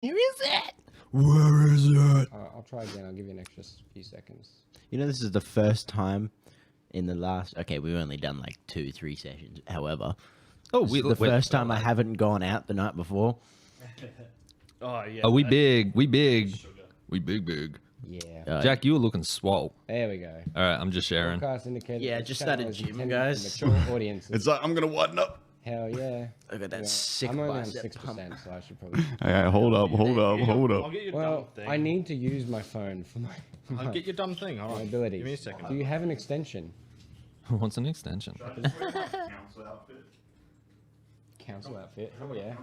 Where is it? Where is it? I'll try again. I'll give you an extra few seconds. You know, this is the first time in the last... Okay, we've only done like 2-3 sessions. However, the first time I haven't gone out the night before. Oh, yeah. Oh, we big. We big. We big. Yeah. Jack, you were looking swole. There we go. All right, I'm just sharing. Broadcast indicated Yeah, this just channel started is gym, intended guys. for mature audiences. It's like, I'm going to widen up. Hell yeah. Look at that Yeah. sick I'm only on bicep 6%, pump. so I should probably... Okay, hold up. I'll get your Well, dumb thing. I need to use my phone for I'll get your dumb thing. All my right. abilities. Give me a second. Do you have an extension? What's an extension? Council outfit? Oh yeah.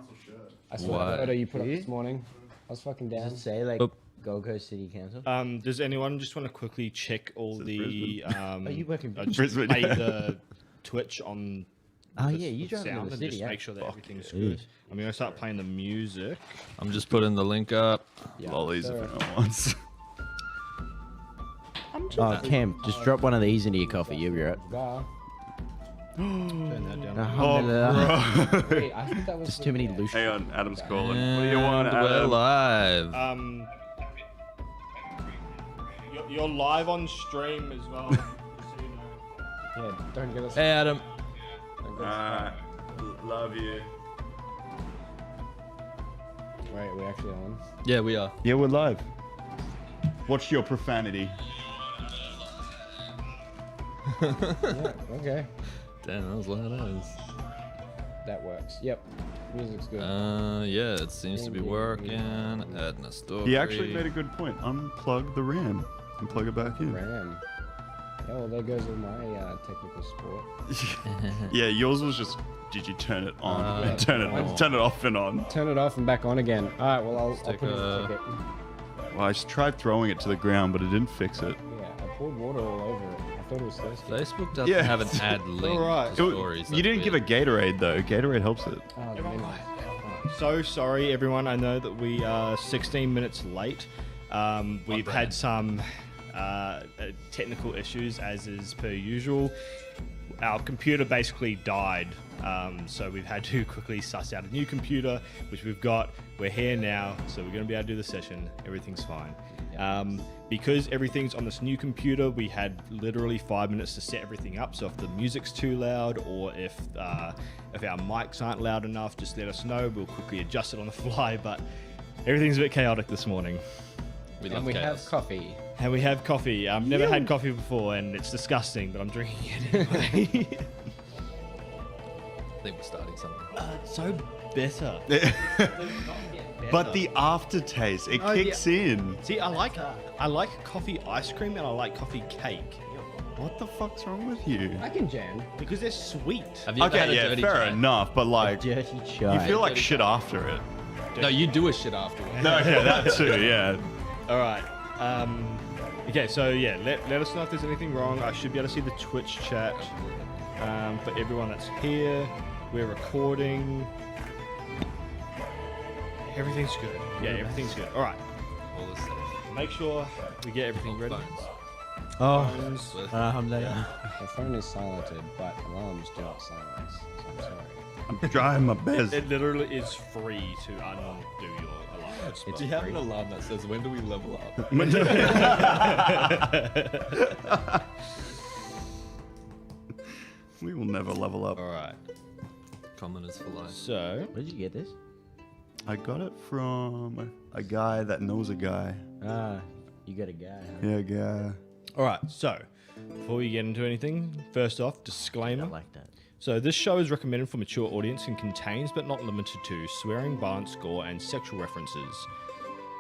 I saw What? that photo you put up this morning. I was fucking down. Does it say like Oh. Gold Coast City Council? Does anyone just want to quickly check all the Are you working? just Brisbane, play yeah. the Twitch on Oh the- yeah, you the drive in sound the and city. just Yeah. make sure that everything's yeah. good. I'm gonna start playing the music. I'm just putting the link up. Yeah, Lollies so- if anyone wants. Oh, Cam, just drop one of these into your coffee. You'll be right. Bar. Turn that down. Alhamdulillah. Wait, I think that was Just too many loose. Hang on, Adam's calling. What do you want, And we're Adam? live. You're live on stream as well. Yeah, don't get us. Hey, Adam. Don't get us Love you. Wait, we actually on? Yeah, we are. Yeah, we're live. Watch your profanity. Yeah, okay. Damn, that was loud as. That works. Yep. Music's good. Yeah, it seems to be working. Adding a story. He actually made a good point. Unplug the RAM and plug it back in. RAM. Yeah, well, there goes all my technical support. Yeah, yours was just, did you turn it on? Yeah. turn it off and on. Turn it off and back on again. All right, well, I'll Stick put in a- a ticket. Well, I just tried throwing it to the ground, but it didn't fix it. Yeah, I poured water all over it. I thought it was thirsty. Facebook doesn't Yeah. have an ad link Alright. to It- stories. you didn't give a Gatorade though. Gatorade helps it. Oh, the menus. Oh. So sorry, everyone. I know that we are 16 minutes late. We've had some technical issues, as is per usual. Our computer basically died, so we've had to quickly suss out a new computer, which we've got. We're here now, so we're going to be able to do the session. Everything's fine. Because everything's on this new computer, we had literally 5 minutes to set everything up. So if the music's too loud, or if our mics aren't loud enough, just let us know. We'll quickly adjust it on the fly. But everything's a bit chaotic this morning. We And love we chaos. have coffee. And we have coffee. I've never had coffee before, and it's disgusting, but I'm drinking it anyway. I think we're starting something. It's so bitter. But the aftertaste, it kicks in. See, I like coffee ice cream, and I like coffee cake What the fuck's wrong with you? I can jam. because they're sweet. Have you ever had Okay, a yeah, dirty fair chai? enough, but like, you Dirty chai. feel like shit after it. No, you do a shit afterwards. No, okay, that too, yeah. All right. Okay, so yeah, let us know if there's anything wrong. I should be able to see the Twitch chat. For everyone that's here, we're recording. Everything's good. Yeah, everything's good. All right. All is safe. Make sure we get everything ready. Phones. Oh, alhamdulillah. My phone is silenced, but alarms do not silence. So I'm sorry. I'm trying my best. It literally is free to undo your alarms. Do you have an alarm that says, when do we level up? We will never level up. All right. Commoners for life. So, Where did you get this? I got it from a guy that knows a guy. Ah, you got a guy. Huh? Yeah, guy. all right. So, before we get into anything, first off, I disclaimer. like that. So this show is recommended for mature audience and contains, but not limited to, swearing, violence, gore, and sexual references.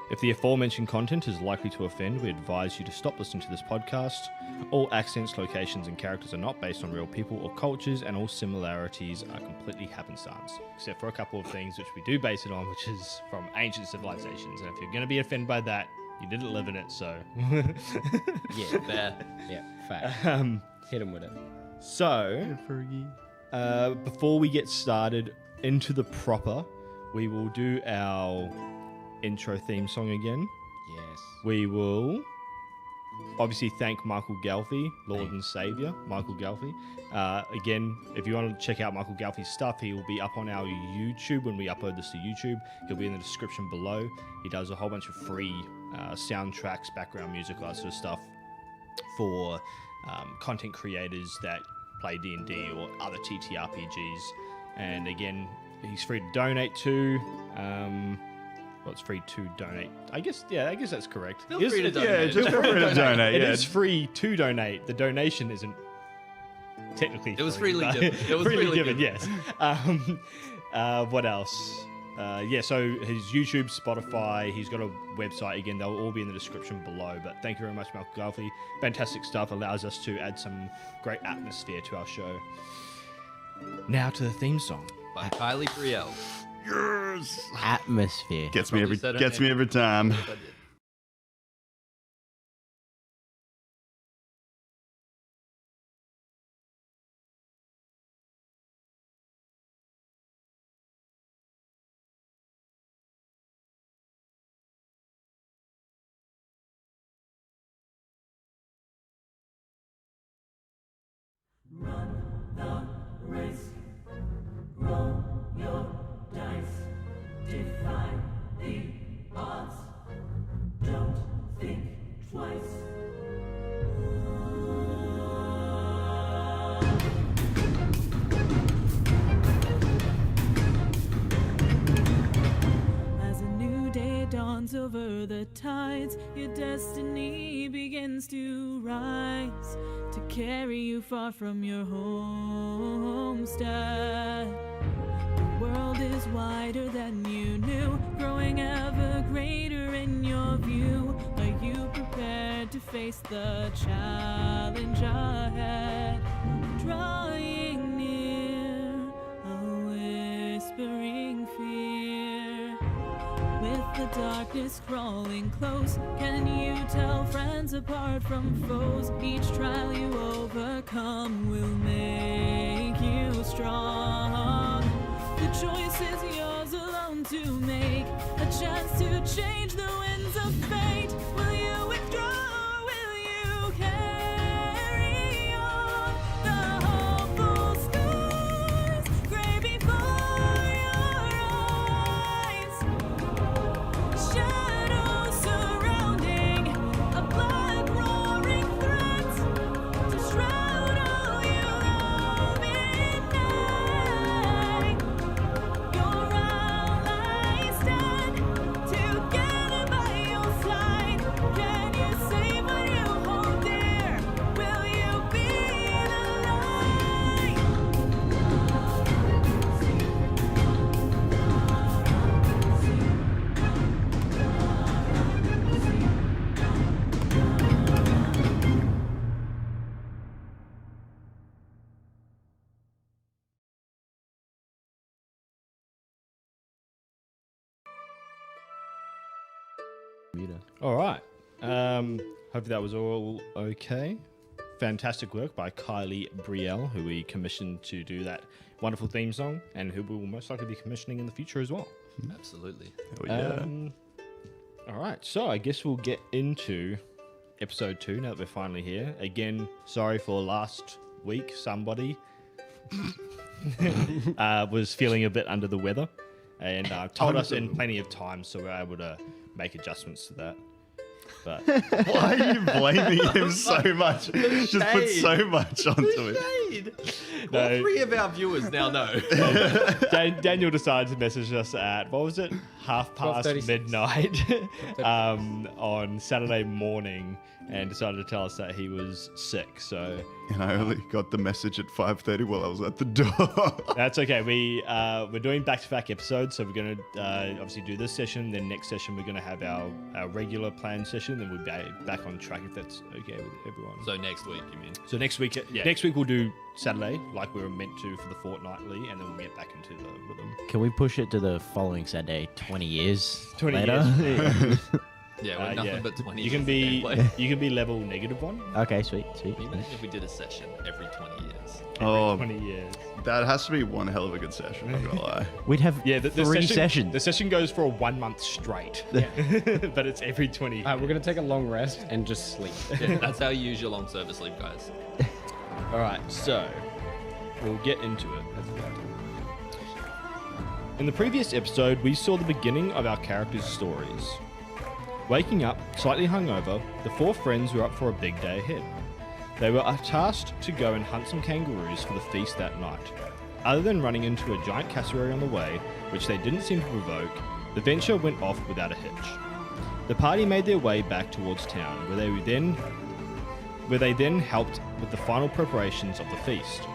If the aforementioned content is likely to offend, we advise you to stop listening to this podcast. All accents, locations, and characters are not based on real people or cultures, and all similarities are completely happenstance, except for a couple of things which we do base it on, which is from ancient civilizations. And if you're going to be offended by that, you didn't live in it, so... Yeah, there. Yeah, fact. Hit him with it. So... Fergie. before we get started into the proper, we will do our intro theme song again. Yes. We will obviously thank Michael Galfy, Lord and Savior, Michael Galfy. Again, if you want to check out Michael Galfy's stuff, he will be up on our YouTube when we upload this to YouTube. He'll be in the description below. He does a whole bunch of free soundtracks, background music, all that sort of stuff for content creators that play D&D or other TTRPGs. And again, he's free to donate to. Well, it's free to donate. I guess that's correct. Feel free to donate. Yeah, feel free to donate. It Yeah. is free to donate. The donation isn't technically free. It was freely but- given. It was freely freely given, yes. What else? So his YouTube, Spotify, he's got a website. Again, they'll all be in the description below. But thank you very much, Malcolm Galfy. Fantastic stuff. Allows us to add some great atmosphere to our show. Now to the theme song. By Kylee Brielle. Yes. Atmosphere. Gets me Probably said her me name. every time. Yes, I did. Run the risk, roll your dice, defy the odds, don't think twice. As a new day dawns over the tides, your destiny begins to rise to carry you far from your homestead. The world is wider than you knew, growing ever greater in your view. Are you prepared to face the challenge ahead? Drawing near, a whispering fear. With the darkness crawling close, can you tell friends apart from foes? Each trial you overcome will make you strong. The choice is yours alone to make, a chance to change the winds of fate. Will you withdraw or will you carry on? The hopeful skies gray before your eyes. Shadows surrounding, a black roaring threat to shroud all you love in night. Your allies stand together by your side. Can you save what you hold dear? Will you be the light? All right. Hope that was all okay. Fantastic work by Kylee Brielle, who we commissioned to do that wonderful theme song, and who we will most likely be commissioning in the future as well. Absolutely. Oh, yeah. All right, so I guess we'll get into episode 2 now that we're finally here. Again, sorry for last week. Somebody was feeling a bit under the weather, and told us in plenty of time, so we're able to make adjustments to that. But Why are you blaming him so much? Just put so much onto it. Shade. No. All 3 of our viewers now know. Daniel decided to message us at, what was it, 12:30 midnight on Saturday morning, and decided to tell us that he was sick. So And I only got the message at 5:30 while I was at the door. that's okay. We're doing back-to-back episodes, so we're going to obviously do this session. Then next session we're going to have our regular planned session. Then we'll be back on track if that's okay with everyone. So next week, you mean? So next week, Yeah. next week we'll do Saturday like we were meant to for the fortnightly, and then we'll get back into the rhythm. Can we push it to the following Saturday, 20 years 20 later? years. Yeah, we're nothing but 20 You can years be of gameplay. you can be level -1. Okay, sweet. Imagine if we did a session every 20 years. Oh, 20 years. that has to be one hell of a good session. I'm not gonna lie. We'd have Yeah, the three session, sessions. The session goes for a 1 month straight, but it's every 20. Alright, we're gonna take a long rest and just sleep. Yeah, that's how you use your long service leave, guys. All right, so we'll get into it. In the previous episode, we saw the beginning of our characters' stories. Waking up, slightly hungover, the 4 friends were up for a big day ahead. They were tasked to go and hunt some kangaroos for the feast that night. Other than running into a giant cassowary on the way, which they didn't seem to provoke, the venture went off without a hitch. The party made their way back towards town, where they then helped with the final preparations of the feast.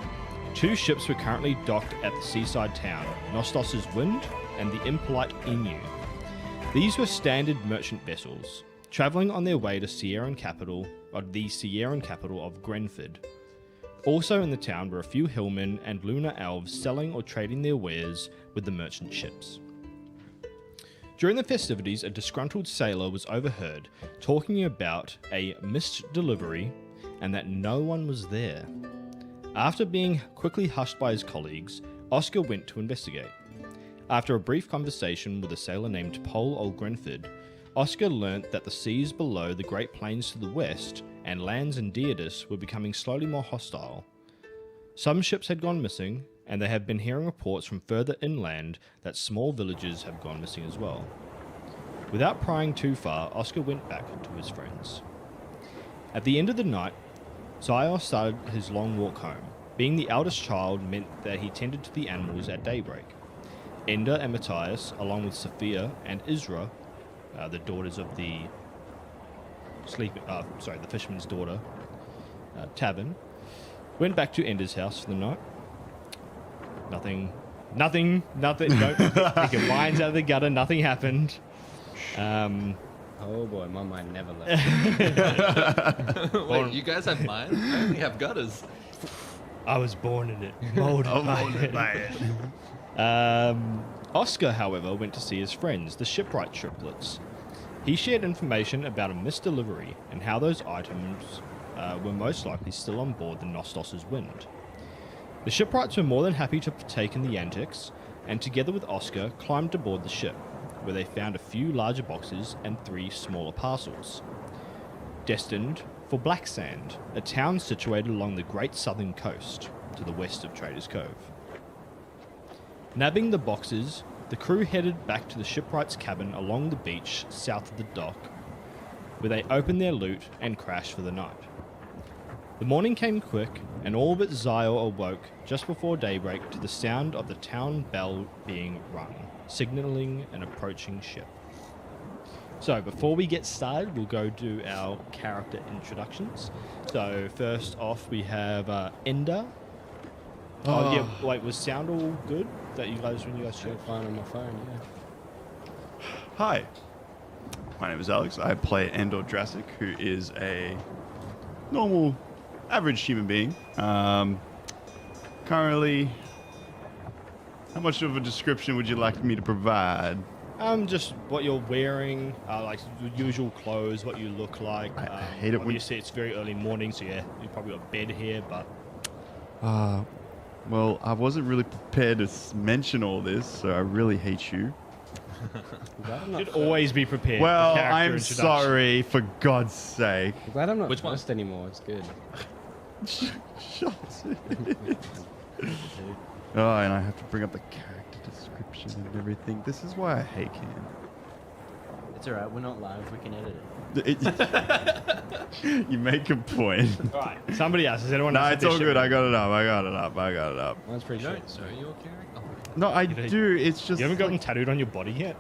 2 ships were currently docked at the seaside town, Nostos's Wind and the Impolite Emu. These were standard merchant vessels, travelling on their way to the Siadarin capital of Grenford. Also in the town were a few hillmen and lunar elves selling or trading their wares with the merchant ships. During the festivities, a disgruntled sailor was overheard talking about a missed delivery and that no one was there. After being quickly hushed by his colleagues, Oscar went to investigate. After a brief conversation with a sailor named Pol Olgrenford, Oscar learnt that the seas below the Great Plains to the west and lands in Diadis were becoming slowly more hostile. Some ships had gone missing, and they have been hearing reports from further inland that small villages have gone missing as well. Without prying too far, Oscar went back to his friends. At the end of the night, Zios started his long walk home. Being the eldest child meant that he tended to the animals at daybreak. Ender and Matthias, along with Sophia and Isra, the daughters of the fisherman's daughter, Tavern, went back to Ender's house for the night. Nothing. No, take your minds out of the gutter. Nothing happened. Oh boy, my mind never left. Wait, you guys have mines? I only have gutters. I was born in it, molded by it. Oscar, however, went to see his friends, the shipwright triplets. He shared information about a missed delivery and how those items were most likely still on board the Nostos's Wind. The shipwrights were more than happy to partake in the antics, and together with Oscar climbed aboard the ship, where they found a few larger boxes and 3 smaller parcels, destined for Blacksand, a town situated along the Great Southern Coast, to the west of Traders Cove. Nabbing the boxes, the crew headed back to the shipwright's cabin along the beach south of the dock, where they opened their loot and crashed for the night. The morning came quick, and all but Zio awoke just before daybreak to the sound of the town bell being rung, signaling an approaching ship. So before we get started, we'll go do our character introductions. So first off, we have Ender. Oh yeah, wait, was sound all good? That you guys when you guys Should find on my phone, yeah. Hi, my name is Alex. I play Endor Drassic, who is a normal, average human being. Currently, how much of a description would you like me to provide? Just what you're wearing, like the usual clothes, what you look like. I hate it when obviously it's very early morning, so yeah, you probably got bed here, but well, I wasn't really prepared to mention all this, so I really hate you. you should always be prepared. for Well, character I'm introduction. sorry, for God's sake. I'm glad I'm not Which one? first anymore. It's good. Shut it. Oh, and I have to bring up the character description and everything. This is why I hate Cam. It's alright, we're not live, we can edit it. You make a point. All right, somebody else. Has anyone No, else? it's all good. I got it up. Mine's pretty You short. don't show your character? Oh, No, I do. It's just. You haven't got them like, tattooed on your body yet?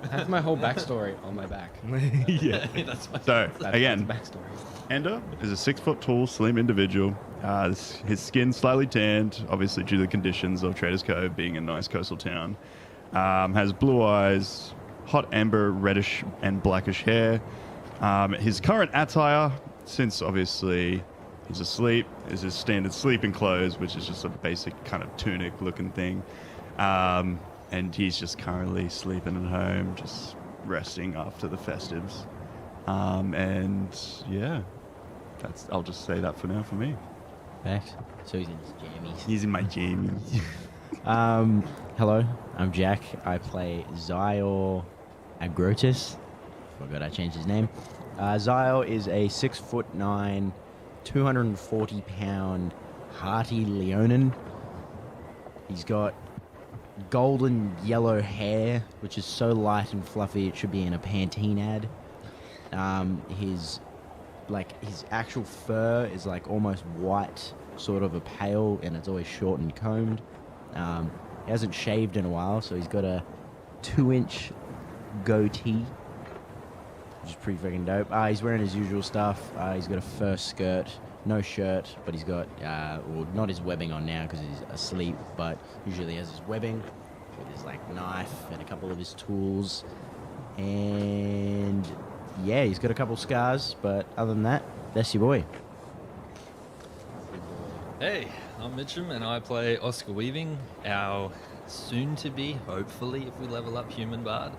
I have my whole backstory on my back. Yeah. that's fine. so That's again, the backstory. Ender is a 6 foot tall, slim individual. His skin slightly tanned, obviously due to the conditions of Traders Cove being a nice coastal town. Has blue eyes, hot amber, reddish and blackish hair. His current attire, since obviously he's asleep, is his standard sleeping clothes, which is just a basic kind of tunic looking thing. And he's just currently sleeping at home, just resting after the festives. And yeah, I'll just say that for now for me. Facts. So he's in his jammies. He's in my jammies. Hello, I'm Jack. I play Zyor Agrotis. Forgot I changed his name. Zyor is a 6'9", 240-pound hearty Leonin. He's got golden yellow hair, which is so light and fluffy it should be in a Pantene ad. His actual fur is like almost white, sort of a pale, and it's always short and combed. He hasn't shaved in a while, so he's got a 2-inch goatee, which is pretty freaking dope. He's wearing his usual stuff. He's got a fur skirt, no shirt, but he's got, well, not his webbing on now because he's asleep, but usually he has his webbing with his like knife and a couple of his tools. And yeah, he's got a couple scars, but other than that, that's your boy. Hey, I'm Mitchum, and I play Oscar Weaving, our soon-to-be, hopefully, if we level up, human bard.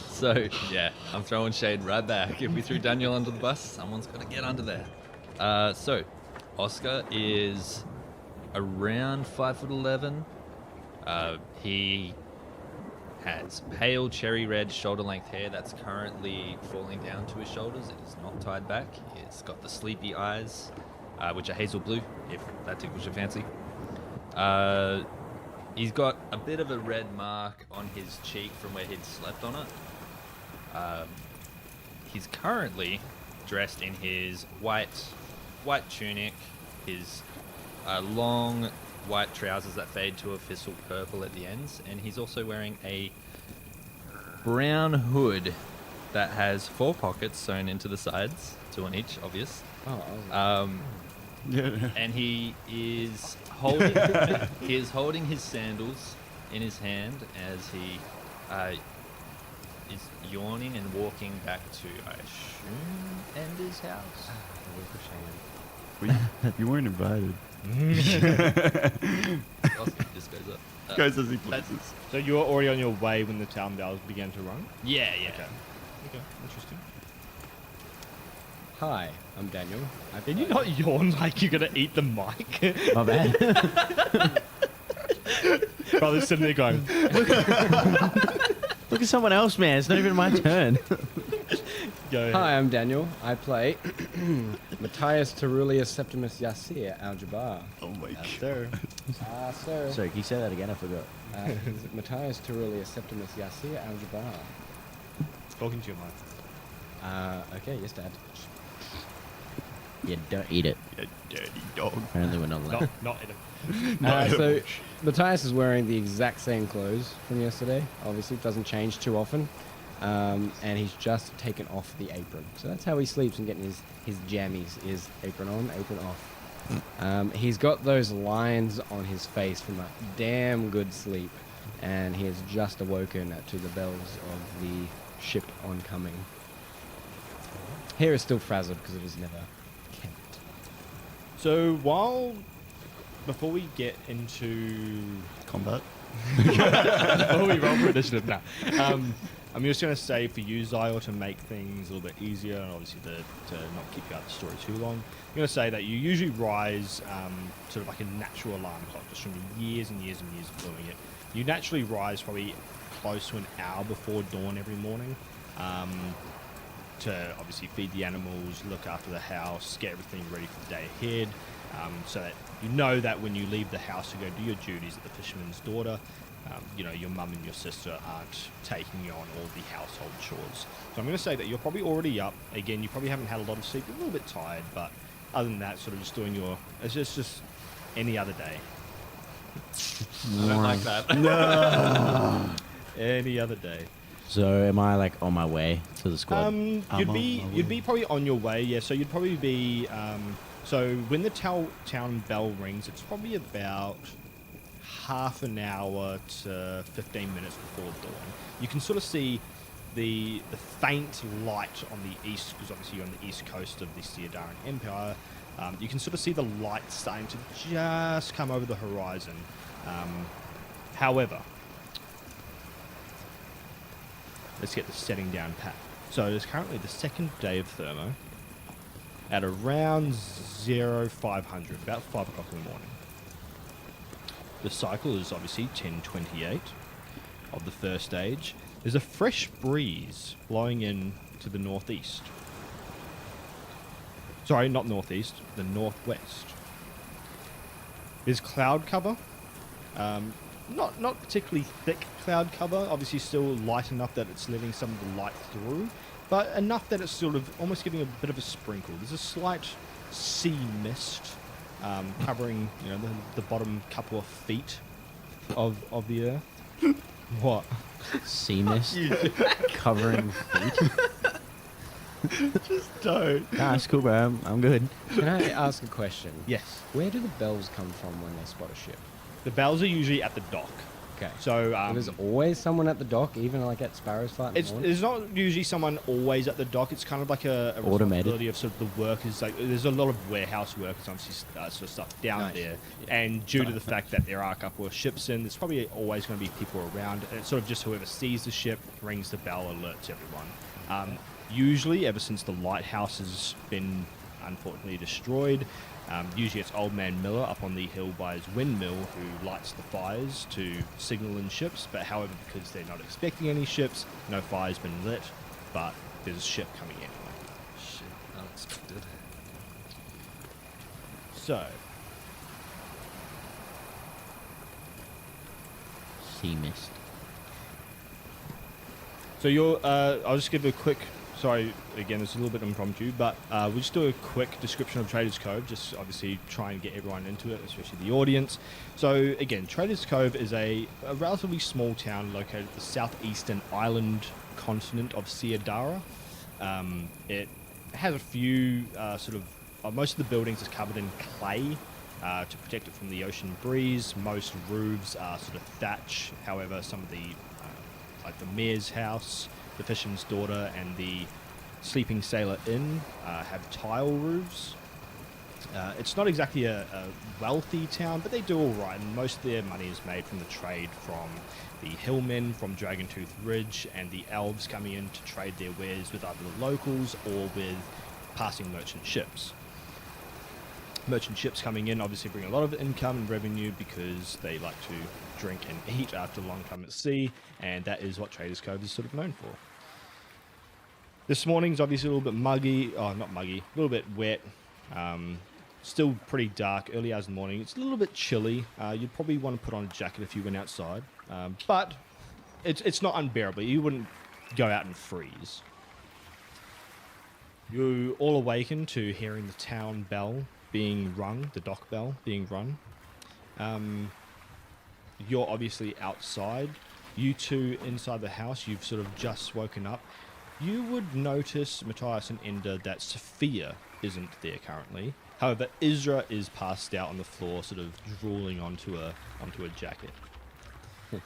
So, yeah, I'm throwing shade right back. If we threw Daniel under the bus, someone's got to get under there. So, Oscar is around 5'11". He has pale cherry red shoulder-length hair that's currently falling down to his shoulders. It is not tied back. It's got the sleepy eyes, which are hazel blue, if that tickles your fancy. He's got a bit of a red mark on his cheek from where he'd slept on it. He's currently dressed in his white tunic, his long white trousers that fade to a thistle purple at the ends, and he's also wearing a brown hood that has 4 pockets sewn into the sides, 2 on each, obvious. And he is holding his sandals in his hand as he is yawning and walking back to, I assume, Ender's house. You weren't invited. Oscar just goes up. Goes as he pleases. So you were already on your way when the town bells began to run? Yeah. Okay, interesting. Hi, I'm Daniel. Did you not yawn like you're going to eat the mic? My bad. Brother's sitting there going, Look at someone else, man. It's not even my turn. go ahead. Hi, I'm Daniel. I play Matthias Terulius Septimus Yassir Al-Jabbar. Oh my god. Sir. Sir. Sorry, can you say that again? I forgot. Matthias Terulius Septimus Yassir Al-Jabbar. Talking to your mic. Okay, yes, Dad. Yeah, don't eat it. You dirty dog. Apparently we're not allowed. Not in a... So Matthias is wearing the exact same clothes from yesterday. Obviously, it doesn't change too often. And he's just taken off the apron. So that's how he sleeps and getting his jammies, is apron on, apron off. He's got those lines on his face from a damn good sleep. And he has just awoken to the bells of the ship oncoming. Hair is still frazzled because it was never kept. So before we get into Combat. before we roll for initiative now, I'm just going to say for you, Zyor, to make things a little bit easier and obviously to not keep you out of the story too long, I'm going to say that you usually rise sort of like a natural alarm clock, just from years and years and years of doing it. You naturally rise probably close to an hour before dawn every morning to obviously feed the animals, look after the house, get everything ready for the day ahead, so that you know that when you leave the house to go do your duties at the fisherman's daughter, your mum and your sister aren't taking you on all the household chores. So I'm going to say that you're probably already up. Again, you probably haven't had a lot of sleep. You're a little bit tired, but other than that, sort of just doing it's just any other day. I don't like that. Any other day. So am I like on my way to the squad? You'd be probably on your way, yeah. So you'd probably be so when the town bell rings, it's probably about half an hour to 15 minutes before dawn. You can sort of see the faint light on the east, because obviously you're on the east coast of the Siadarin Empire. You can sort of see the light starting to just come over the horizon. However, let's get the setting down pat. So it's currently the second day of thermo at around 0500, about 5 o'clock in the morning. The cycle is obviously 10:28 of the first stage. There's a fresh breeze blowing in to the northeast. Sorry, not northeast, the northwest. There's cloud cover. Not particularly thick cloud cover. Obviously still light enough that it's letting some of the light through, but enough that it's sort of almost giving a bit of a sprinkle. There's a slight sea mist covering, the bottom couple of feet of the earth. What? Sea mist covering feet. Just don't. Nah, it's cool, bro. I'm good. Can I ask a question? Yes. Where do the bells come from when they spot a ship? The bells are usually at the dock. Okay. So There's always someone at the dock, even like at Sparrow's Flight. there's not usually someone always at the dock. It's kind of like a Automated. responsibility of sort of the workers. Like there's a lot of warehouse workers, obviously, sort of stuff down Nice. there. Yeah. And due to the fact that there are a couple of ships in, there's probably always going to be people around. And it's sort of just whoever sees the ship rings the bell, alerts everyone. Usually, ever since the lighthouse has been unfortunately destroyed, usually it's Old Man Miller up on the hill by his windmill who lights the fires to signal in ships. But however, because they're not expecting any ships, no fire's been lit, but there's a ship coming anyway. Shit, unexpected. So, Sea mist. I'll just give a quick, sorry, again, it's a little bit impromptu, but we'll just do a quick description of Traders Cove, just obviously try and get everyone into it, especially the audience. So, again, Traders Cove is a relatively small town located at the southeastern island continent of Siadarin. It has a few most of the buildings is covered in clay to protect it from the ocean breeze. Most roofs are sort of thatch, however, some of the like the mayor's house, the fisherman's daughter, and the sleeping sailor inn have tile roofs. It's not exactly a wealthy town, but they do all right, and most of their money is made from the trade from the hillmen from Dragontooth Ridge and the elves coming in to trade their wares with either the locals or with passing merchant ships. Merchant ships coming in obviously bring a lot of income and revenue because they like to drink and eat after a long time at sea, and that is what Traders Cove is sort of known for. This morning's obviously a little bit a little bit wet. Still pretty dark, early hours in the morning. It's a little bit chilly. You'd probably want to put on a jacket if you went outside, but it's not unbearable. You wouldn't go out and freeze. You all awaken to hearing the town bell being rung, the dock bell being rung. You're obviously outside. You two inside the house, you've sort of just woken up. You would notice, Matthias and Ender, that Sophia isn't there currently. However, Isra is passed out on the floor, sort of drooling onto a jacket. Nice.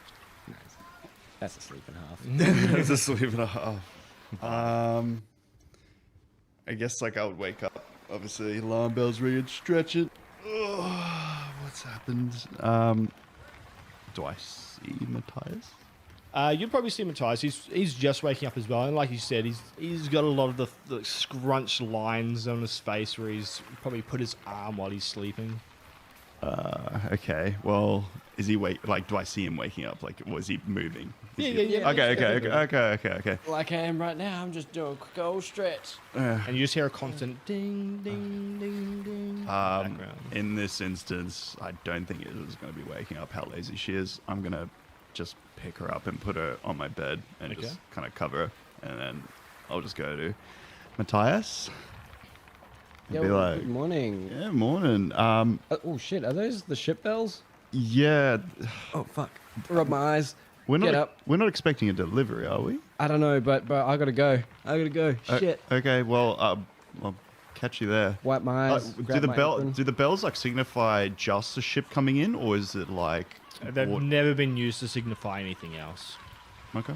That's a sleep and a half. That's a sleep and a half. I guess like I would wake up. Obviously, alarm bells ringing, stretch it. Oh, what's happened? Do I see Matthias? You'd probably see Matthias. He's just waking up as well, and like you said, he's got a lot of the scrunched lines on his face where he's probably put his arm while he's sleeping. Okay. Well, is he do I see him waking up? Like, was he moving? Yeah. Okay. Like I am right now, I'm just doing a quick old stretch. And you just hear a constant ding, ding, ding, ding in the background. In this instance, I don't think it was going to be waking up how lazy she is. I'm going to just pick her up and put her on my bed and Okay. just kind of cover her. And then I'll just go to Matthias. And be like, good morning. yeah, morning. Oh shit, are those the ship bells? Yeah, Oh fuck. Rub my eyes. we're Get not up. we're not expecting a delivery, are we? I don't know, but I gotta go. Shit. Okay, well, I'll catch you there. Wipe my eyes. grab my apron. Do the bells like signify just a ship coming in, or is it like? They've never been used to signify anything else. Okay,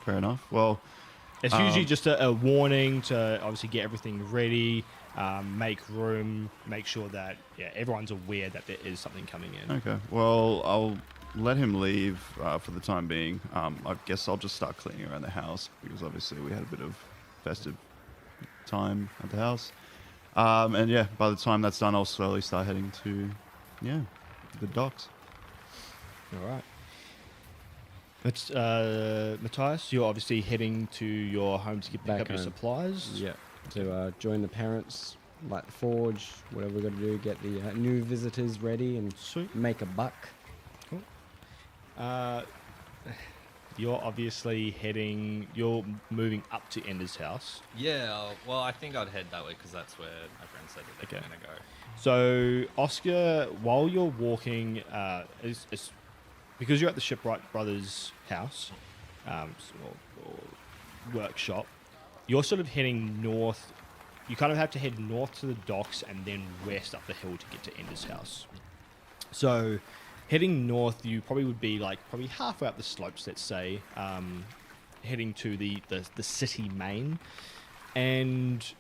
fair enough. Well, It's usually just a warning to obviously get everything ready, make room, make sure that everyone's aware that there is something coming in. okay. Well, I'll let him leave for the time being. I guess I'll just start cleaning around the house because obviously we had a bit of festive time at the house. And yeah, by the time that's done, I'll slowly start heading to, the docks. All right. It's Matthias. You're obviously heading to your home to get back Back up your home. supplies. Yeah. To join the parents, light the forge, whatever we got to do, get the new visitors ready, and Sweet. make a buck. You're obviously you're moving up to Ender's house. Yeah, well, I think I'd head that way because that's where my friend said that they're Okay. going to go. So, Oscar, while you're walking, because you're at the Shipwright Brothers' house or workshop, you're sort of heading north. You kind of have to head north to the docks and then west up the hill to get to Ender's house. So, heading north, you probably would be probably halfway up the slopes, let's say, heading to the city main, and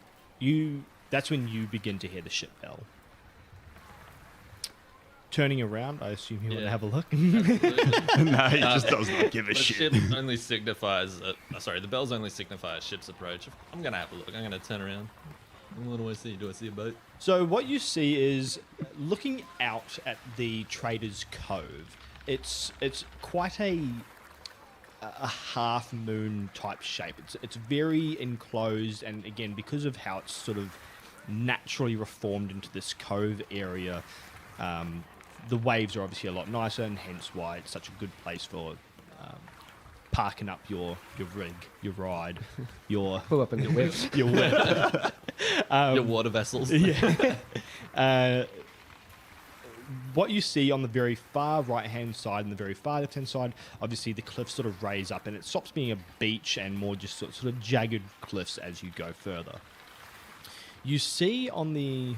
that's when you begin to hear the ship bell. Turning around, I assume you want to Yeah. have a look. Absolutely. No, he just does not give a The shit. ship only signifies, the bells only signify a ship's approach. I'm going to have a look. I'm going to turn around. What do I see? Do I see a boat? So what you see is, looking out at the Trader's Cove, it's quite a half moon type shape. It's very enclosed, and again, because of how it's sort of naturally reformed into this cove area, the waves are obviously a lot nicer, and hence why it's such a good place for parking up your rig, your ride, your Pull up in the whip. your whip. Your water vessels. Yeah. What you see on the very far right-hand side and the very far left-hand side, obviously the cliffs sort of raise up, and it stops being a beach and more just sort of jagged cliffs as you go further. You see on the...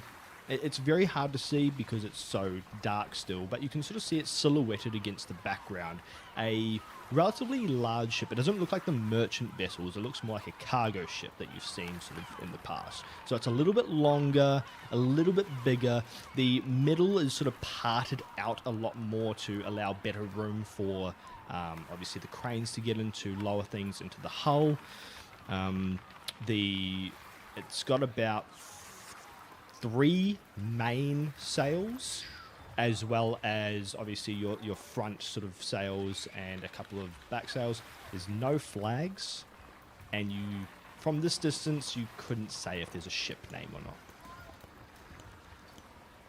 It's very hard to see because it's so dark still, but you can sort of see it silhouetted against the background. A relatively large ship. It doesn't look like the merchant vessels. It looks more like a cargo ship that you've seen sort of in the past. So it's a little bit longer, a little bit bigger. The middle is sort of parted out a lot more to allow better room for obviously the cranes to get into, lower things into the hull. It's got about 3 main sails, as well as obviously your front sort of sails and a couple of back sails. There's no flags, and from this distance you couldn't say if there's a ship name or not.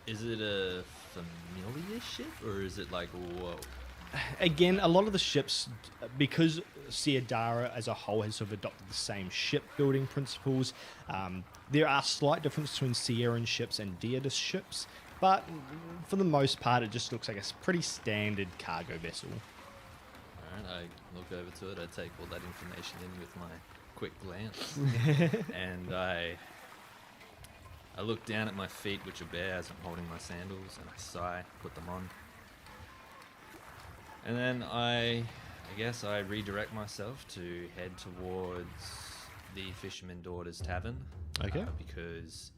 Is it a familiar ship, or is it like, whoa? Again, a lot of the ships, because Siadarin as a whole has sort of adopted the same shipbuilding principles, there are slight differences between Siadarin ships and Diadis ships, but for the most part, it just looks like a pretty standard cargo vessel. Alright, I look over to it, I take all that information in with my quick glance, and I look down at my feet, which are bare as I'm holding my sandals, and I sigh, put them on. And then I guess I redirect myself to head towards the Fisherman Daughters Tavern. Okay. Because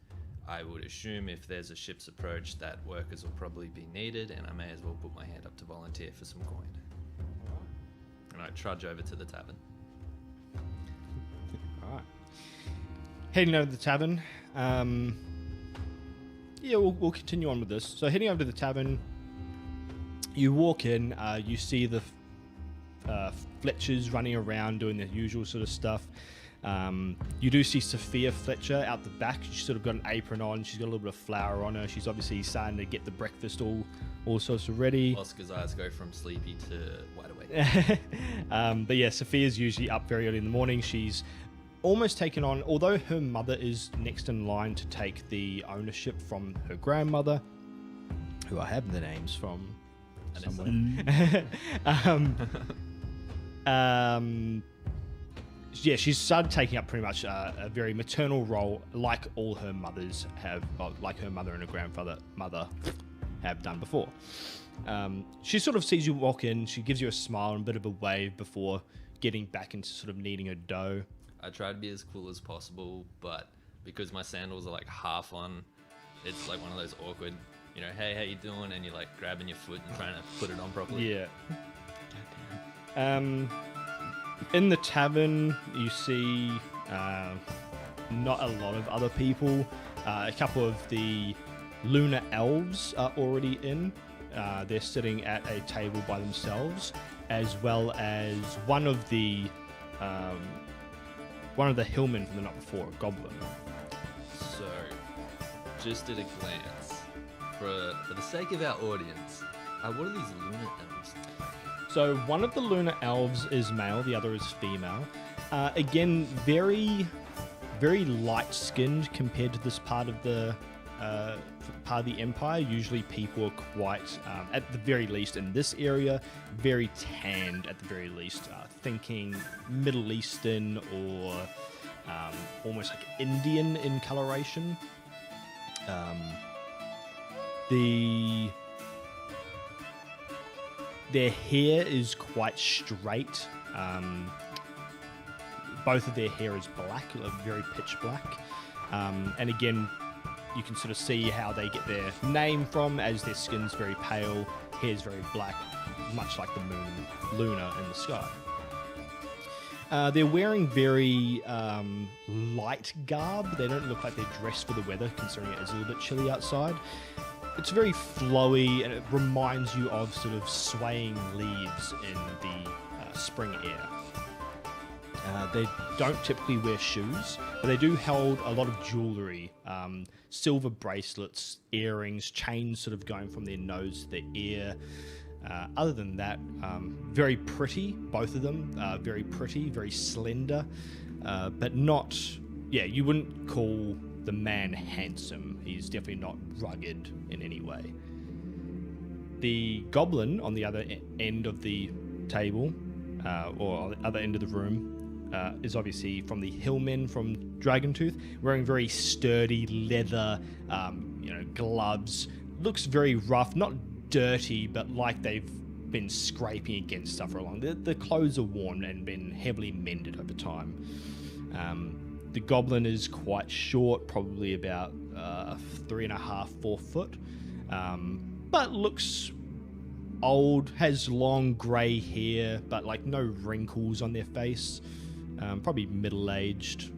I would assume if there's a ship's approach that workers will probably be needed, and I may as well put my hand up to volunteer for some coin. And I trudge over to the tavern. Alright. Heading over to the tavern. We'll continue on with this. So heading over to the tavern, you walk in, you see the Fletchers running around doing their usual sort of stuff. You do see Sophia Fletcher out the back. She's sort of got an apron on. She's got a little bit of flour on her. She's obviously starting to get the breakfast all sorts of ready. Oscar's eyes go from sleepy to wide awake. But yeah, Sophia's usually up very early in the morning. She's almost taken on, although her mother is next in line to take the ownership from her grandmother, who I have the names from somewhere. Yeah, she's started taking up pretty much a very maternal role, like all her mothers have, like her mother and her mother have done before. She sort of sees you walk in, she gives you a smile and a bit of a wave before getting back into sort of kneading her dough. I try to be as cool as possible, but because my sandals are like half on, it's like one of those awkward you know, hey, how you doing? And you're like grabbing your foot and trying to put it on properly. Yeah. In the tavern, you see not a lot of other people. A couple of the lunar elves are already in. They're sitting at a table by themselves, as well as one of the hillmen from the night before, a goblin. So, just at a glance, for the sake of our audience, what are these lunar elves? So one of the lunar elves is male, the other is female. Again, very, very light-skinned compared to this part of the empire. Usually, people are quite, at the very least in this area, very tanned. At the very least, thinking Middle Eastern or almost like Indian in coloration. Their hair is quite straight. Both of their hair is black, very pitch black. And again, you can sort of see how they get their name from, as their skin's very pale, hair's very black, much like the moon, lunar in the sky. They're wearing very light garb. They don't look like they're dressed for the weather, considering it is a little bit chilly outside. It's very flowy, and it reminds you of sort of swaying leaves in the spring air. They don't typically wear shoes, but they do hold a lot of jewelry, silver bracelets, earrings, chains sort of going from their nose to their ear. Other than that, very pretty, both of them. Very pretty, very slender, but not, you wouldn't call the man handsome. He's definitely not rugged in any way. The goblin on the other end of the table, or on the other end of the room, is obviously from the hillmen from Dragontooth, wearing very sturdy leather, gloves. Looks very rough, not dirty, but like they've been scraping against stuff for a long time. The clothes are worn and been heavily mended over time. The goblin is quite short, probably about 3.5, 4 foot, but looks old, has long grey hair, but like no wrinkles on their face. Probably middle-aged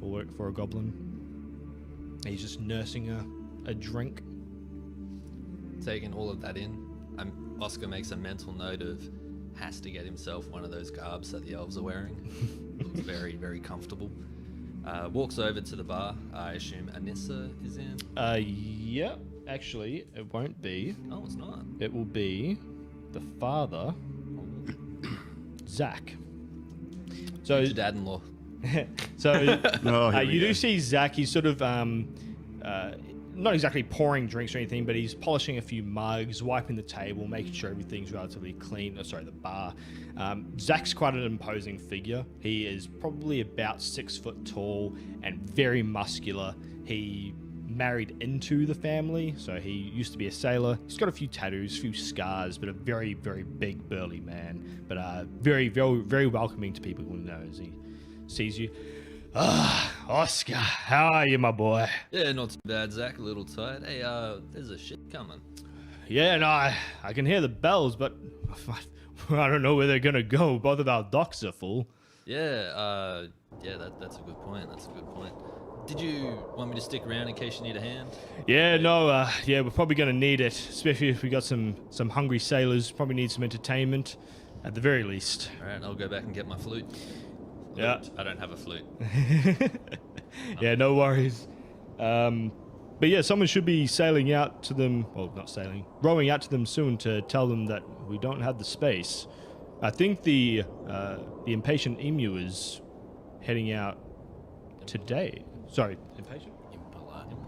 for a goblin. He's just nursing a drink. Taking all of that in, Oscar makes a mental note of has to get himself one of those garbs that the elves are wearing. Looks very, very comfortable. Walks over to the bar. I assume Anissa is in. Yep. Actually, it won't be. Oh, it's not. It will be the father, Zach. So Your dad-in-law. You do see Zach. He's sort of not exactly pouring drinks or anything, but he's polishing a few mugs, wiping the table, making sure everything's relatively clean. The bar. Zach's quite an imposing figure. He is probably about 6 foot tall and very muscular. He married into the family, so he used to be a sailor. He's got a few tattoos, a few scars, but a very, very big, burly man. But very, very, very welcoming to people who know as he sees you. Oscar, how are you, my boy? Yeah, not too bad, Zach. A little tired. Hey, there's a shit coming. Yeah, no, I can hear the bells, but I don't know where they're gonna go. Both of our docks are full. Yeah, that's a good point. That's a good point. Did you want me to stick around in case you need a hand? Yeah, no, we're probably gonna need it, especially if we got some hungry sailors. Probably need some entertainment, at the very least. All right, I'll go back and get my flute. Yeah. I don't have a flute. Yeah, no worries. But yeah, someone should be sailing out to them. Well, not sailing, rowing out to them soon to tell them that we don't have the space. I think the impatient emu is heading out today. Sorry, impatient?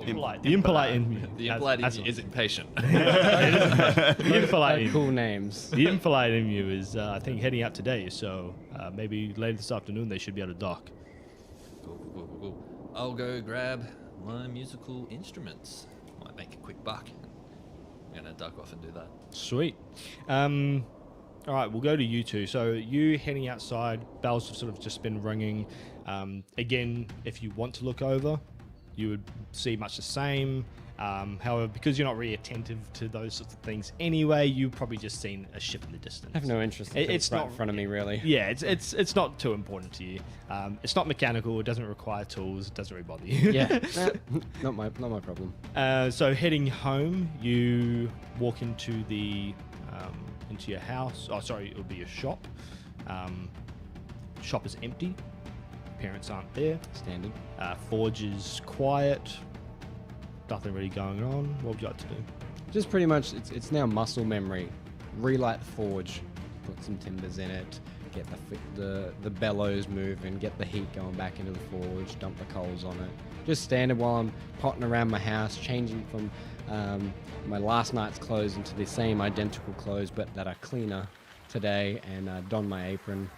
Impolite. The impolite emu. The impolite emu is impatient. The impolite emu. Cool names. The impolite emu is, I think, heading out today. So maybe later this afternoon they should be able to dock. Cool. I'll go grab my musical instruments. Might make a quick buck. I'm gonna duck off and do that. Sweet. All right, we'll go to you two. So you heading outside, bells have sort of just been ringing. Again, if you want to look over, you would see much the same. However, because you're not really attentive to those sorts of things anyway, you've probably just seen a ship in the distance. I have no interest in It's right not in front of me, really. Yeah, it's not too important to you. It's not mechanical. It doesn't require tools. It doesn't really bother you. Yeah, not my problem. So heading home, you walk into into your house. Oh, sorry, it would be your shop. Shop is empty. Parents aren't there. Standard. Forge is quiet. Nothing really going on. What would you like to do? Just pretty much, it's now muscle memory. Relight the forge, put some timbers in it, get the bellows moving, get the heat going back into the forge, dump the coals on it. Just standard while I'm potting around my house, changing from my last night's clothes into the same identical clothes, but that are cleaner today, and don my apron.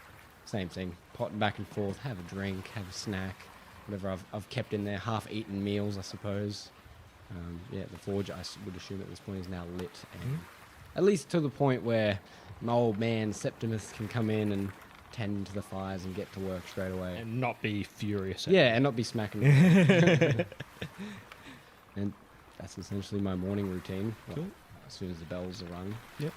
Same thing, potting back and forth, have a drink, have a snack, whatever I've kept in there, half-eaten meals, I suppose. The forge, I would assume at this point, is now lit, and at least to the point where my old man Septimus can come in and tend to the fires and get to work straight away. And not be furious. At Yeah, and not be smacking. And that's essentially my morning routine. Cool. As soon as the bells are rung. Yep.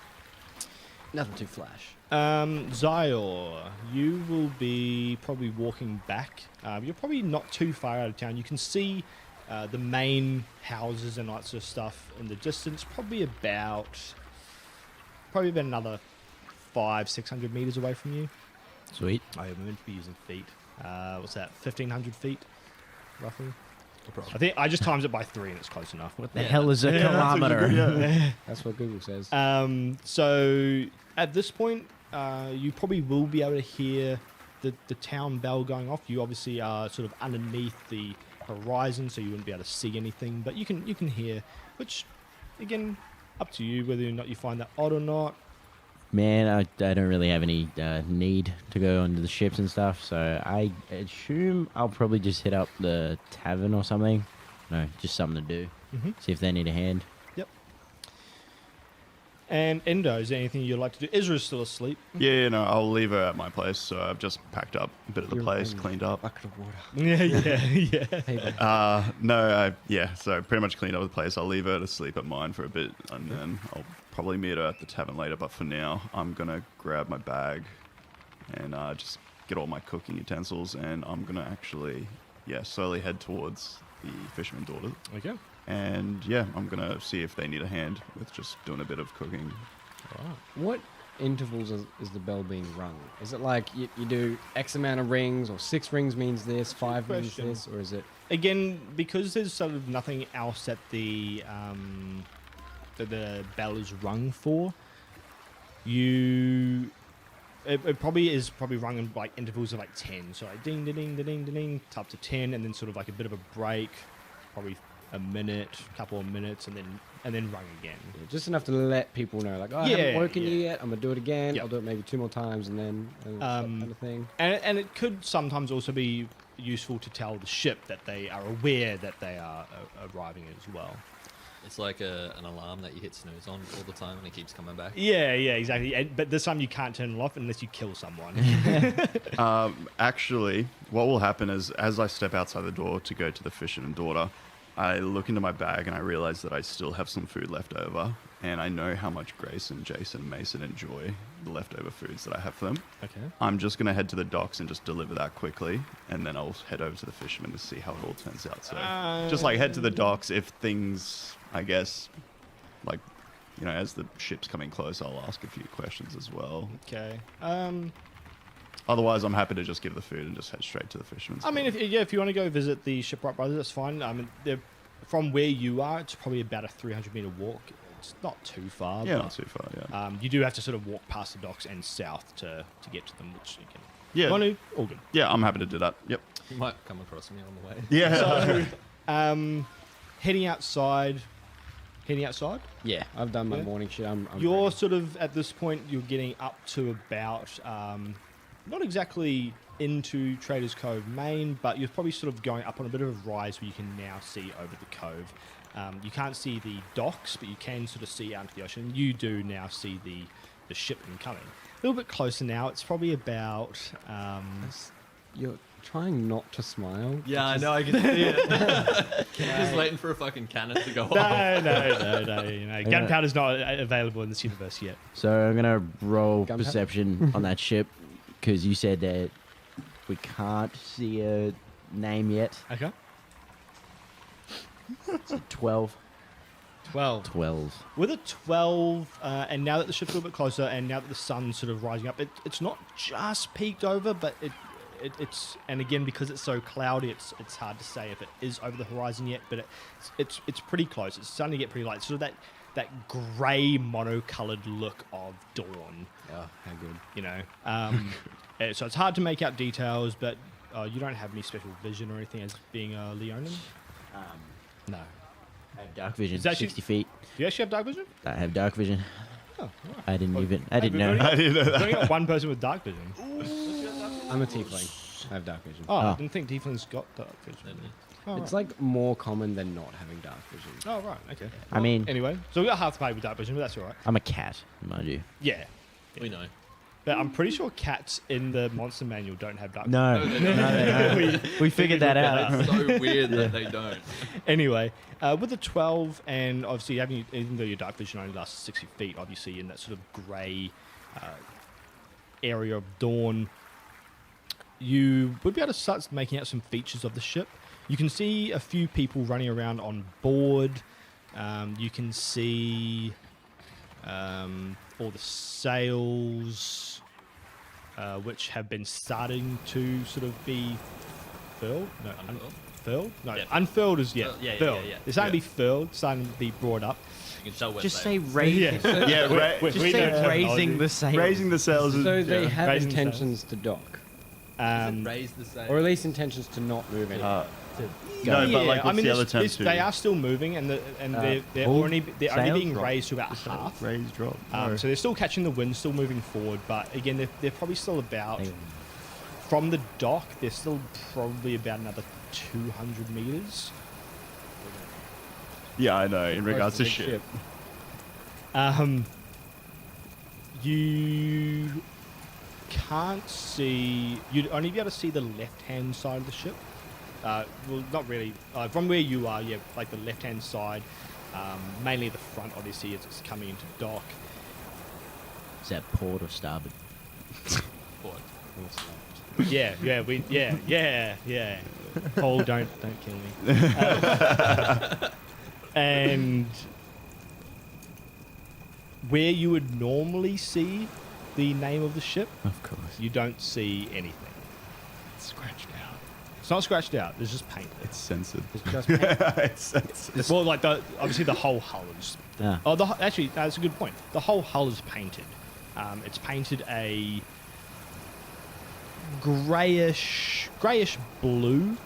Nothing too flash. Zyor, you will be probably walking back. You're probably not too far out of town. You can see the main houses and that sort of stuff in the distance. Probably about another 500-600 meters away from you. Sweet. I am meant to be using feet. What's that? 1,500 feet, roughly. I think I just times it by 3 and it's close enough. What the hell is a kilometer? That's what Google says. So at this point, you probably will be able to hear the town bell going off. You obviously are sort of underneath the horizon, so you wouldn't be able to see anything, but you can hear, which again, up to you whether or not you find that odd or not. Man, I don't really have any need to go onto the ships and stuff, so I assume I'll probably just hit up the tavern or something. No, just something to do. See if they need a hand. Yep. And Endo, is there anything you'd like to do? Ezra's still asleep. Yeah, no, I'll leave her at my place. So I've just packed up a bit of the place, cleaned up. Bucket of water. Yeah. So pretty much cleaned up the place. I'll leave her to sleep at mine for a bit, and then I'll probably meet her at the tavern later. But for now, I'm gonna grab my bag and just get all my cooking utensils, and I'm gonna actually, slowly head towards the fisherman daughter. Okay. And yeah, I'm gonna see if they need a hand with just doing a bit of cooking. What intervals is the bell being rung? Is it like you do X amount of rings, or 6 rings means this, 5 means question. this, or is it? Again, because there's sort of nothing else that the bell is rung for, it probably is rung in like intervals of like 10. So like ding, ding, ding, ding, ding, ding, up to 10, and then sort of like a bit of a break, probably a minute, couple of minutes, and then rung again. Yeah, just enough to let people know, like, I haven't woken you yet. I'm gonna do it again. Yep. I'll do it maybe 2 more times, and then that kind of thing. And it could sometimes also be useful to tell the ship that they are aware that they are arriving as well. It's like an alarm that you hit snooze on all the time and it keeps coming back. Yeah, exactly. But this time you can't turn it off unless you kill someone. Actually, what will happen is as I step outside the door to go to the fisherman daughter, I look into my bag and I realize that I still have some food left over, and I know how much Grace and Jason and Mason enjoy the leftover foods that I have for them. Okay. I'm just going to head to the docks and just deliver that quickly, and then I'll head over to the fisherman to see how it all turns out. So just like head to the docks. If things, I guess, like, as the ship's coming close, I'll ask a few questions as well. Okay. Otherwise, I'm happy to just give the food and just head straight to the fisherman's. I mean, if you want to go visit the Shipwright Brothers, that's fine. I mean, from where you are, it's probably about a 300-meter walk. It's not too far. Yeah, but, not too far. Yeah. You do have to sort of walk past the docks and south to get to them, which you can. Yeah. Want to? All good. Yeah, I'm happy to do that. Yep. You might come across me on the way. Yeah. So, heading outside. Yeah, I've done my Yeah. morning shit. I'm You're ready. sort of at this point. You're getting up to about not exactly into Traders Cove Main, but you're probably sort of going up on a bit of a rise where you can now see over the cove. You can't see the docks, but you can sort of see out into the ocean. You do now see the ship incoming. A little bit closer now. It's probably about You're trying not to smile. Yeah, I know. I can see it. Just waiting for a fucking cannon to go off. No. You know, gunpowder's not available in this universe yet. So I'm gonna roll Gunpowder? perception on that ship because you said that we can't see a name yet. Okay. It's a 12. 12. 12. With a 12, and now that the ship's a little bit closer, and now that the sun's sort of rising up, it's not just peaked over, but it's and again because it's so cloudy, it's hard to say if it is over the horizon yet, but it's pretty close. It's starting to get pretty light. Sort of that grey monocolored look of dawn. Oh, how good. You know, so it's hard to make out details, but you don't have any special vision or anything as being a Leonin. No. I have dark vision. Is that 60 feet. Do you actually have dark vision? I have dark vision. Oh, right. I didn't Well, even. I didn't we've know. only- I didn't know We've that. only got one person with dark vision. I'm a tiefling. I have dark vision. Oh, I Oh. didn't think Tieflings got dark vision. Oh, It's right. like more common than not having dark vision. Oh, right, okay. I mean, Anyway, so we got half the party with dark vision, but that's all right. I'm a cat, mind you. Yeah. We know. But I'm pretty sure cats in the monster manual don't have dark No, they no, don't. they don't. We figured that out. It's so weird that they don't. Anyway, with a 12, and obviously having, even though your dark vision only lasts 60 feet, obviously in that sort of grey area of dawn, you would be able to start making out some features of the ship. You can see a few people running around on board. You can see all the sails, which have been starting to sort of be furled. No, Unfurled? furled? No, Yeah. unfurled is Yeah, furled. yeah. They're starting to be furled, starting to be brought up. You can tell we're Just safe. say raising. Yeah, We- Just we know say terminology. raising the sails. raising the sails is. So they yeah. have Raising intentions to dock, Raise the sail. or at least intentions to not move any. No, but like, what's the other term there's- too? they are still moving, and they're pulled only sails? being Drop. raised to about half. Raise, drop. So they're still catching the wind, still moving forward, but again, they're probably still about from the dock. They're still probably about another 200 meters. Yeah, I know. In Close regards the to big ship. You can't see. You'd only be able to see the left-hand side of the ship. Well, not really. From where you are, yeah, like the left-hand side. Mainly the front, obviously, as it's coming into dock. Is that port or starboard? Forward. Yeah. Paul, don't kill me. And where you would normally see the name of the ship, Of course. you don't see anything. It's scratched out. It's not scratched out. There's just paint. It's censored. It's just It's censored. Well, like obviously the whole hull is. Ah. Oh, actually, that's a good point. The whole hull is painted. It's painted a grayish blue.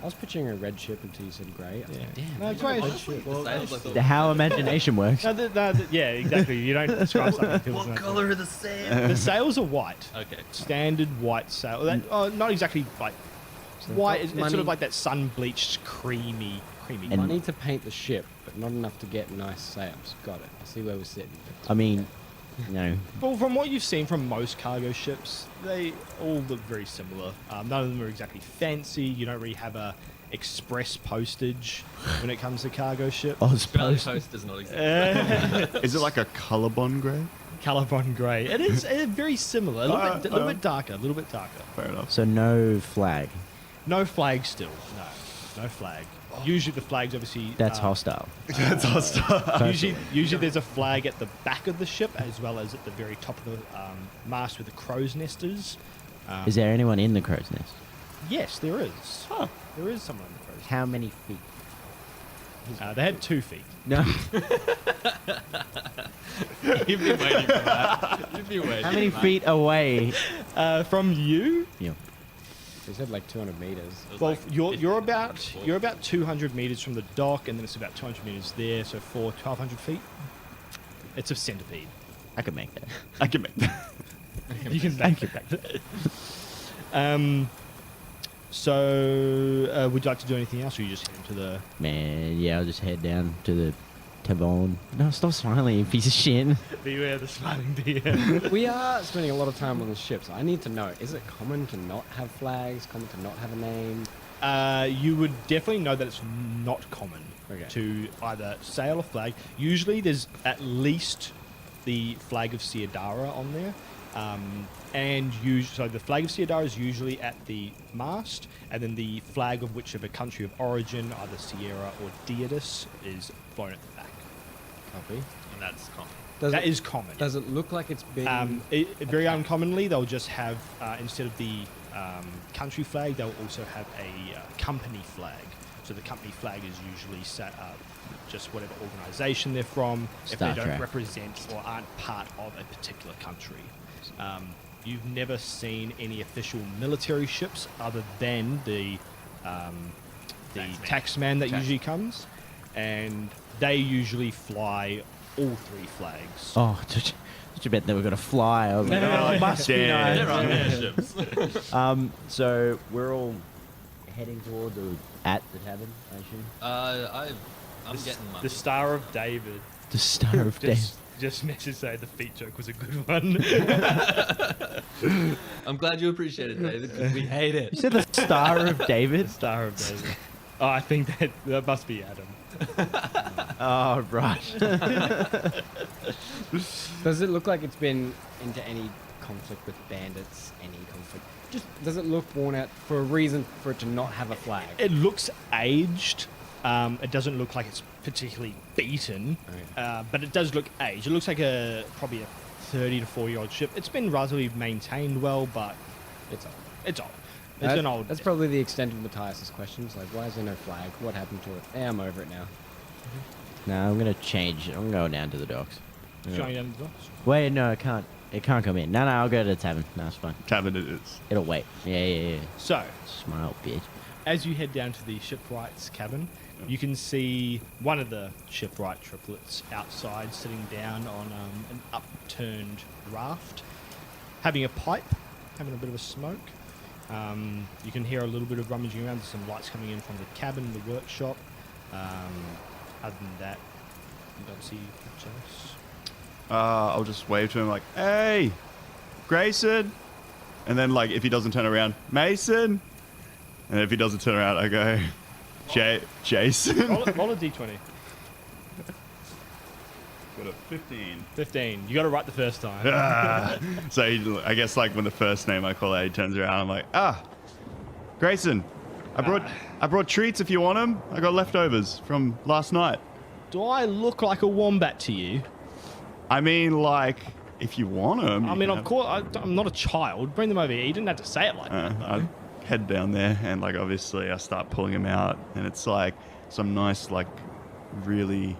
I was picturing a red ship until you said grey. Damn. No, grayish. Honestly, the sails like the- How imagination works. Yeah, exactly. You don't describe something. until it's What not- color are the sails? The sails are white. Okay. Standard white sail. Not exactly like they've white. got It's money- sort of like that sun-bleached, creamy. And- Money to paint the ship, but not enough to get nice sails. Got it. I see where we're sitting. I mean, you know, Well, from what you've seen from most cargo ships, they all look very similar. None of them are exactly fancy. You don't really have a express postage when it comes to cargo ships. Australian Oz Post does not exist. Is it like a Colorbond grey? Caliban grey. It is very similar. A little bit darker. A little bit darker. Fair enough. So no flag. No flag still. No flag. Usually the flag's obviously That's hostile. That's hostile. Usually there's a flag at the back of the ship as well as at the very top of the mast where the crow's nest is. Is there anyone in the crow's nest? Yes, there is. There is someone in the crow's How many feet? nest. They had 2 feet. No. You've been waiting for that. You've been waiting. How many for that. feet away? From you, Yeah. They said like 200 meters. It was well, like you're 50 about before. you're about 200 meters from the dock, and then it's about 200 meters there, so 1,200 feet. It's a centipede. I could make that. I can make that. You can make it back. So, would you like to do anything else, or you just head into the? Man, yeah, I'll just head down to the Tavon. No, stop smiling, you piece of shit. Beware the smiling deer. We are spending a lot of time on the ship, so I need to know, is it common to not have flags, common to not have a name? You would definitely know that it's not common Okay. to either sail a flag. Usually there's at least the flag of Siadara on there. So the flag of Siadara is usually at the mast, and then the flag of whichever country of origin, either Sierra or Diadis, is flown at the back. Copy. And that's common. That is common. Does it look like it's been... Very uncommonly, they'll just have, instead of the country flag, they'll also have a company flag. So the company flag is usually set up just whatever organisation they're from, if Star they don't Trek. represent or aren't part of a particular country. You've never seen any official military ships other than the taxman that usually comes, and they usually fly all three flags. Oh, did you bet they were going to fly? I was like, oh, it must be nice. They're on their ships. So we're all heading toward at the tavern, I assume. I'm getting my... The Star of David. The Star of Death. Just message say the feet joke was a good one. I'm glad you appreciate it, David, because we hate You it. said the Star of David? Star of David. Oh, I think that must be Adam. Oh, right. Does it look like it's been into any conflict with bandits? Any conflict? Just does it look worn out for a reason for it to not have a flag? It looks aged. It doesn't look like it's particularly beaten, but it does look aged. It looks like probably a 30 to 40-year-old ship. It's been relatively maintained well, but It's old. it's old. It's an old. That's probably the extent of Matthias's questions. Like, why is there no flag? What happened to it? I'm over it now. No, I'm going to change. I'm going down to the docks. Showing down the docks. Wait, no, it can't. It can't come in. No, I'll go to the tavern. No, it's fine. Tavern it is. It'll wait. Yeah. So, Smile, bitch. as you head down to the shipwright's cabin, you can see one of the shipwright triplets outside, sitting down on an upturned raft, having a pipe, having a bit of a smoke. You can hear a little bit of rummaging around. There's some lights coming in from the cabin, the workshop. Other than that, you don't see much else. I'll just wave to him like, "Hey, Grayson," and then like if he doesn't turn around, "Mason," and if he doesn't turn around, I go, "Jason." Roll a d20. Got a 15. 15. You got it right the first time. So I guess like when the first name I call out, he turns around. I'm like, Grayson, I brought treats if you want them. I got leftovers from last night. Do I look like a wombat to you? I mean, like, if you want them. I mean, of course, I'm not a child. Bring them over here. You didn't have to say it like that. I head down there and like obviously I start pulling them out, and it's like some nice, like, really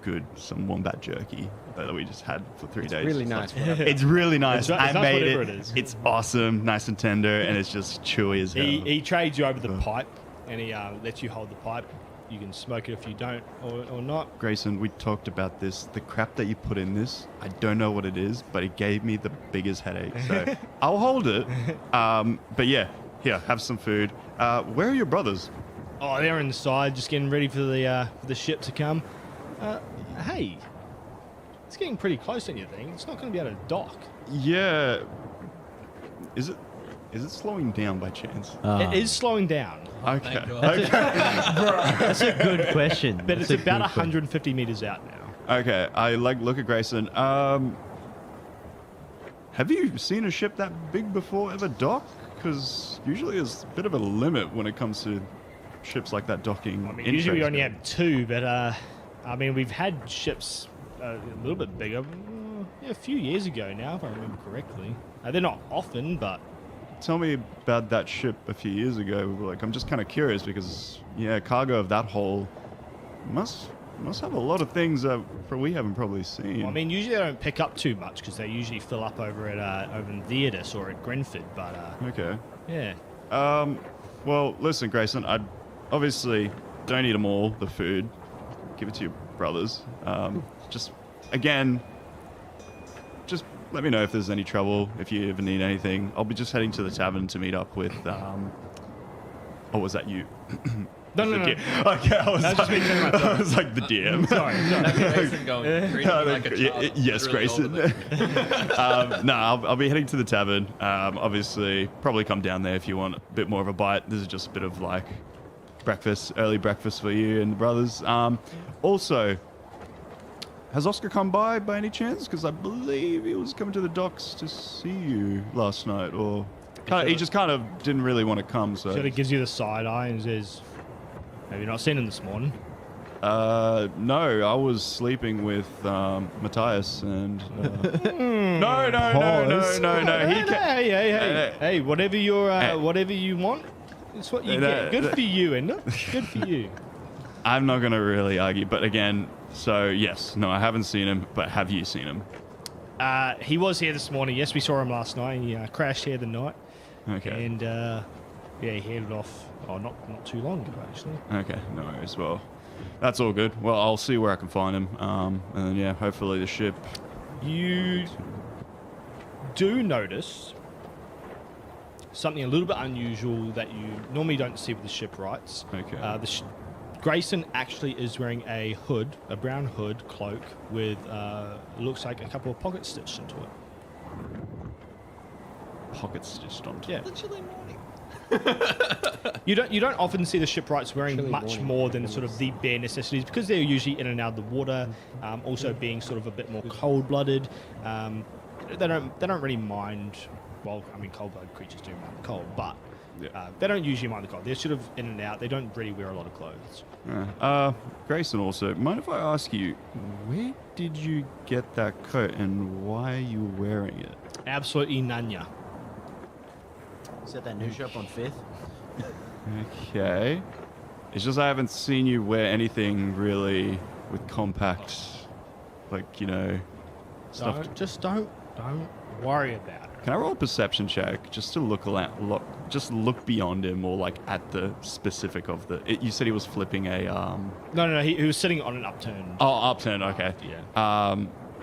good wombat jerky that we just had for 3 days. Really nice. It's really nice. It's I nice made whatever it. it is. It's awesome, nice and tender, and it's just chewy as hell. He trades you over the pipe, and he lets you hold the pipe. You can smoke it if you don't, or not. Grayson, we talked about this. The crap that you put in this, I don't know what it is, but it gave me the biggest headache. So I'll hold it. But yeah, here, have some food. Where are your brothers? Oh, they're inside, just getting ready for the ship to come. Hey, it's getting pretty close, don't you think? It's not going to be able to dock. Yeah. Is it slowing down by chance? It is slowing down, Okay. Thank God. Okay. That's a good question. but That's it's a about good question. 150 meters out now. Okay. I like look at Grayson. Have you seen a ship that big before ever dock? Because usually there's a bit of a limit when it comes to ships like that docking. I mean, in usually we only Tradesco. have two, but I mean, we've had ships a little bit bigger. A few years ago now, if I remember correctly. They're not often, but Tell me about that ship a few years ago. Like, I'm just kind of curious because, yeah, cargo of that hull must have a lot of things that we haven't probably seen. well, I mean, usually they don't pick up too much because they usually fill up over in Theodis or at Grenford. But Okay. yeah, Well, listen, Grayson, I obviously don't eat them all, the food. Give it to your brothers. Just let me know if there's any trouble, if you ever need anything. I'll be just heading to the tavern to meet up with or was that you? No. Okay, I was, That's just me checking I myself. was like the DM. Sorry. That's Grayson going, greeting like a child. Yes, Really Grayson. over there. No, I'll be heading to the tavern. Obviously, probably come down there if you want a bit more of a bite. This is just a bit of like breakfast, early breakfast for you and the brothers. Also, has Oscar come by any chance? Because I believe he was coming to the docks to see you last night, or he just kind of didn't really want to come. So Sort of gives you the side eye and says, "Have you not seen him this morning?" no, I was sleeping with Matthias and no. Hey, whatever you want, it's what you get. Good for you, Ender. Good for you. I'm not gonna really argue, but again, so yes, no, I haven't seen him, but have you seen him? He was here this morning. Yes, we saw him last night. He crashed here the night. Okay. And he headed off. Oh, not too long ago, actually. Okay, no worries. Well, that's all good. Well, I'll see where I can find him. And then, yeah, hopefully the ship. You do notice something a little bit unusual that you normally don't see with the shipwrights. Okay. Grayson actually is wearing a hood, a brown hood cloak with looks like a couple of pockets stitched into it. Pockets stitched onto. Yeah. The chilly morning. You don't often see the shipwrights wearing Chilly much morning. more than sort of the bare necessities because they're usually in and out of the water. Also being sort of a bit more cold-blooded. They don't really mind. Well, I mean, cold-blooded creatures do mind the cold, but they don't usually mind the cold. They're sort of in and out. They don't really wear a lot of clothes. Grayson, also, mind if I ask you, where did you get that coat and why are you wearing it? Absolutely nanya. Is that new shop on 5th? Okay. It's just I haven't seen you wear anything really with compact, like, you know, stuff. Don't worry about it. Can I roll a perception check just to look just look beyond him, or like at the specific of the? You said he was flipping a. No. He was sitting on an upturned. Oh, upturned. Okay. Yeah.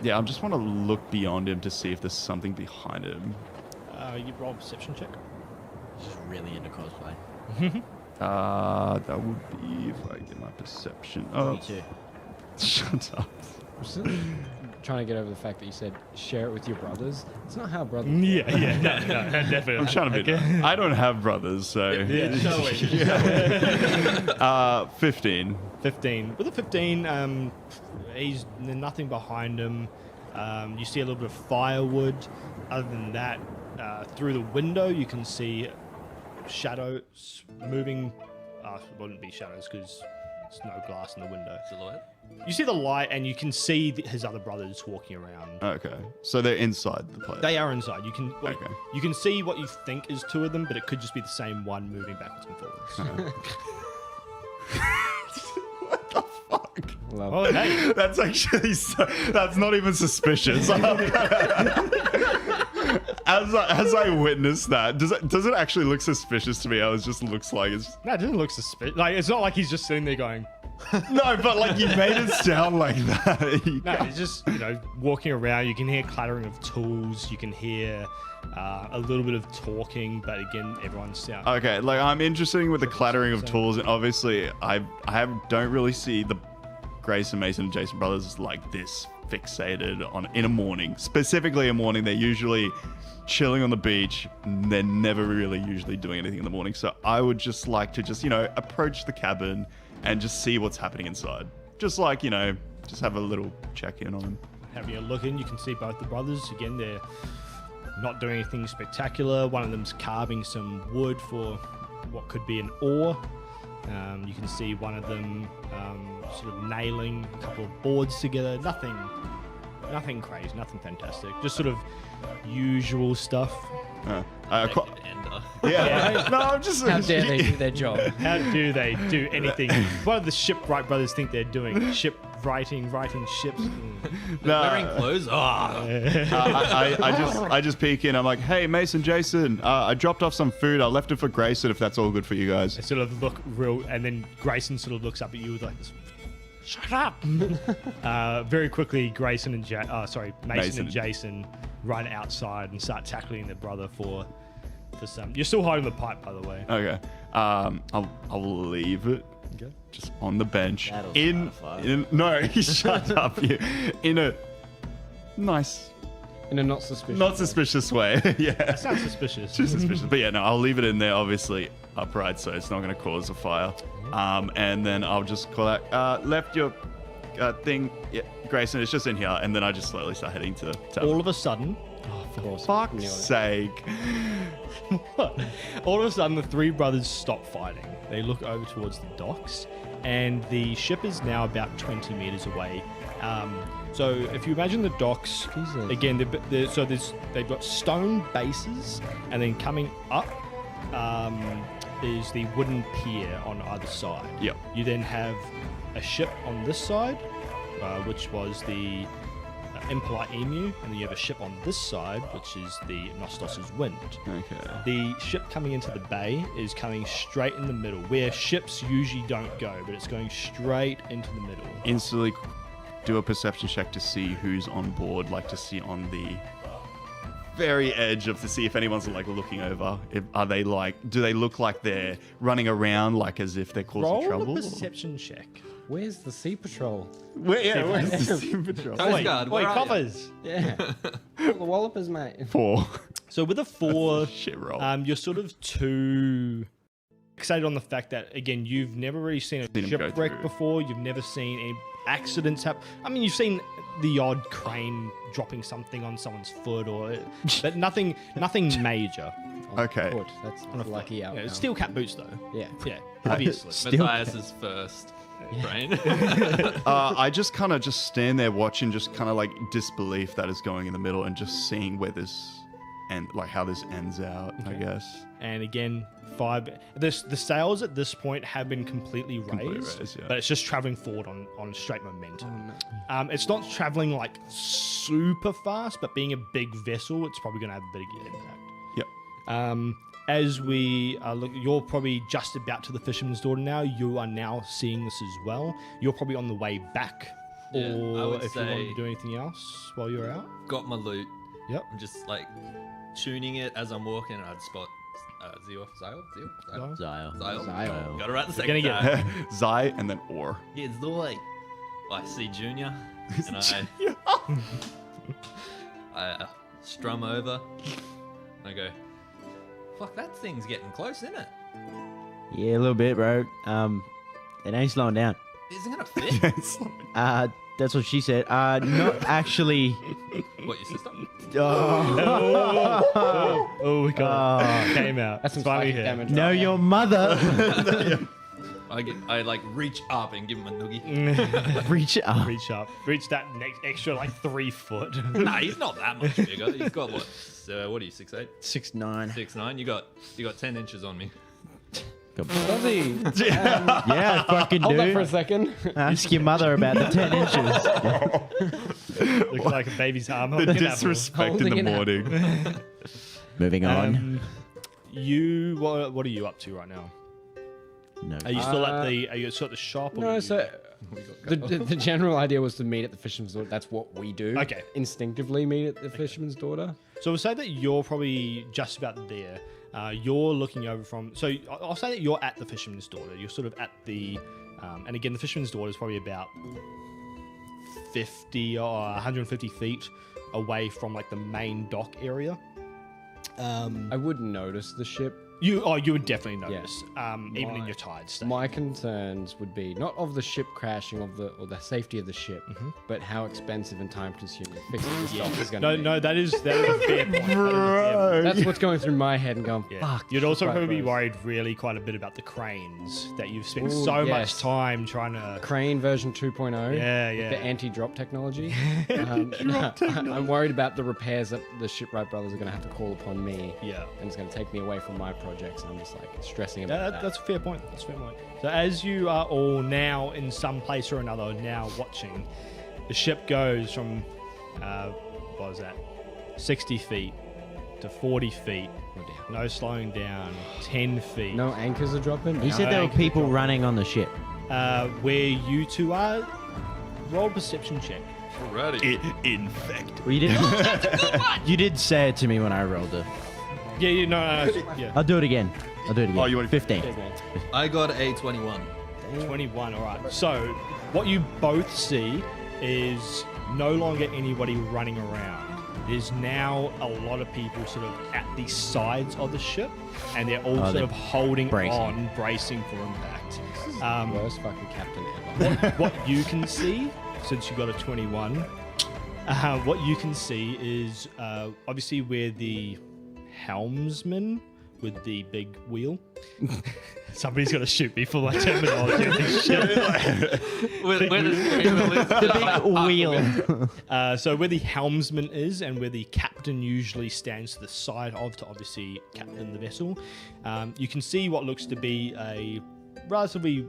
Yeah. I just want to look beyond him to see if there's something behind him. You roll a perception check. Just really into cosplay. That would be if I get my perception. Oh, 22. shut up. I'm still trying to get over the fact that you said share it with your brothers. It's not how brothers. Yeah, no, definitely. I'm trying to be. I don't have brothers, so. Yeah, show it. 15. 15. With a 15, there's nothing behind him. You see a little bit of firewood. Other than that, through the window, you can see shadows moving. It wouldn't be shadows because there's no glass in the window. Silhouette. You see the light, and you can see his other brothers walking around. Okay, so they're inside the place. They are inside. You can Okay. you can see what you think is two of them, but it could just be the same one moving backwards and forwards. What the fuck? Love Oh, hey. That's actually that's not even suspicious. As I witnessed that, does it actually look suspicious to me? It just looks like it's No, it doesn't look suspicious. Like, it's not like he's just sitting there going, no, but like you made it sound like that. no, he's just, walking around. You can hear clattering of tools. You can hear a little bit of talking, but again, everyone's sound. Okay, like I'm interested with the clattering of tools, and obviously don't really see the Grayson, Mason, and Jason brothers like this fixated on in a morning. Specifically a morning, they're usually chilling on the beach. They're never really usually doing anything in the morning. So I would just like to approach the cabin and just see what's happening inside. Just like, just have a little check-in on them. Having a look in, you can see both the brothers. Again, they're not doing anything spectacular. One of them's carving some wood for what could be an oar. You can see one of them sort of nailing a couple of boards together. Nothing crazy, nothing fantastic. Just sort of usual stuff. Ender. Yeah. No, I'm just. How dare they do their job? How do they do anything? What do the shipwright brothers think they're doing? Writing ships. No. Wearing clothes. I just peek in. I'm like, hey, Mason, Jason, I dropped off some food. I left it for Grayson if that's all good for you guys. They sort of look real, and then Grayson sort of looks up at you with like this. Shut up! Very quickly, Mason and Jason run outside and start tackling their brother for some. You're still hiding the pipe, by the way. Okay. I'll leave it just on the bench That'll in start a fire. no, shut up, you in a nice, In a not suspicious. not suspicious way. Yeah, Sounds suspicious. too suspicious. But yeah, no, I'll leave it in there, obviously upright, so it's not going to cause a fire. And then I'll just call out, left your thing, yeah, Grayson. It's just in here, and then I just slowly start heading to. All of a sudden, Of course. fuck's Knew it. sake! all of a sudden, the three brothers stop fighting. They look over towards the docks, and the ship is now about 20 meters away. So if you imagine the docks, Jesus. again, they've got stone bases, and then coming up is the wooden pier on either side. Yep. You then have a ship on this side, which was the Impolite Emu, and then you have a ship on this side, which is the Nostos's Wind. Okay. The ship coming into the bay is coming straight in the middle, where ships usually don't go, but it's going straight into the middle. Instantly do a perception check to see who's on board, like to see on the very edge of to see if anyone's like looking over. Do they look like they're running around like as if they're causing Roll trouble? a perception check. Where's the Sea Patrol? Where's the Sea Patrol? Coast Guard, where are you? coppers. Yeah. The Wallopers, mate. 4. So with a 4, Shit roll. you're sort of too excited on the fact that, again, you've never really seen a Seen 'em go shipwreck through. before. You've never seen any accidents happen. I mean, you've seen the odd crane dropping something on someone's foot, but nothing major. Okay. Foot. That's On a foot. lucky outcome. Yeah, steel cap boots, though. Yeah. Yeah, obviously. Still- Matthias's first brain. I just kind of just stand there watching, just kind of like disbelief that is going in the middle and just seeing where this and like how this ends out, I guess. And again, the sails at this point have been completely raised, raised, yeah. but it's just traveling forward on straight momentum. Oh, no. It's not traveling like super fast, but being a big vessel, it's probably going to have a big impact. Yep. As we look, you're probably just about to the Fisherman's Daughter now. You are now seeing this as well. You're probably on the way back, Yeah, I or would if you want say- to do anything else while you're out. Got my loot. Yep. I'm just like tuning it as I'm walking, and I'd spot Zio. Zyle. Zyle. Got it right the Gonna second get- time. Zai and then Or. Yeah, Zoe. I see Junior, and I strum over. I go, fuck, that thing's getting close, isn't it? Yeah, a little bit, bro. It ain't slowing down. Isn't it gonna fit? That's what she said. Not actually. What, your sister? Oh, we got it. Came out. That's some It's finally psychic here. damage. No, right your mother. I like reach up and give him a noogie. Reach up. Reach that next extra like 3 foot. Nah, he's not that much bigger. He's got what? What are you, 6'8"? 6'9". 6'9"? You got 10 inches on me. Does he? Yeah, I fucking Hold that for a do. second. Ask your mother about the 10 inches. Looks like a baby's arm. The holding an apple. disrespect in the Holding an morning. Moving on. What are you up to right now? No. Are you still at the shop? Or No, you- so the general idea was to meet at the Fisherman's Daughter. That's what we do. Okay. Instinctively meet at the Fisherman's Daughter. So we'll say that you're probably just about there. You're looking over from. So I'll say that you're at the Fisherman's Daughter. You're sort of at the. And again, the Fisherman's Daughter is probably about 50 or 150 feet away from like the main dock area. I wouldn't notice the ship. You would definitely notice, even in your tired state. My concerns would be not of the ship crashing or the safety of the ship, but how expensive and time consuming fixing this stuff is going to be. No, that is a fair point. That is a fair point. That's what's going through my head and going, Yeah. fuck. You'd also shipwreck probably be bros. worried really quite a bit about the cranes that you've spent Ooh, so yes. much time trying to. Crane version 2.0. Yeah, with yeah. The anti-drop technology. I'm worried about the repairs that the Shipwright brothers are going to have to call upon me. Yeah. And it's going to take me away from my projects. And I'm just like stressing about Yeah, that. that's a fair point. That's a fair point. So as you are all now in some place or another, now watching, the ship goes from, what was that, 60 feet to 40 feet. No slowing down. 10 feet. No anchors are dropping. He said there were anchors people dropping. running on the ship. Where you two are, roll a perception check. Alrighty. Infect. Well, you did. You did say it to me when I rolled it. Yeah, no, yeah. I'll do it again. Oh, you want 15. Cheers, mate. I got a 21. 21, all right. So, what you both see is no longer anybody running around. There's now a lot of people sort of at the sides of the ship, and they're all sort they're of holding bracing. on, bracing for impact. Worst fucking captain ever. What you can see, since you got a 21, what you can see is obviously where the helmsman with the big wheel. Somebody's going to shoot me for my terminology. The big wheel. So where the helmsman is and where the captain usually stands to the side of to obviously captain the vessel, you can see what looks to be a relatively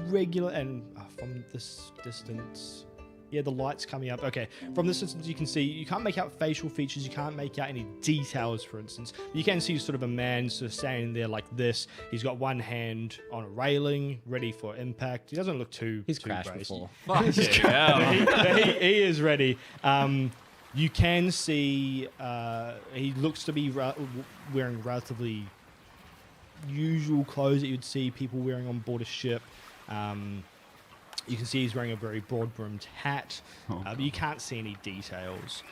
regular, and from this distance, yeah, the light's coming up. Okay, from this distance you can see, you can't make out facial features, you can't make out any details, for instance. You can see sort of a man sort of standing there like this. He's got one hand on a railing, ready for impact. He doesn't look too He's too crashed braced. before. He is ready. You can see he looks to be wearing relatively usual clothes that you'd see people wearing on board a ship. You can see he's wearing a very broad-brimmed hat, but you can't see any details.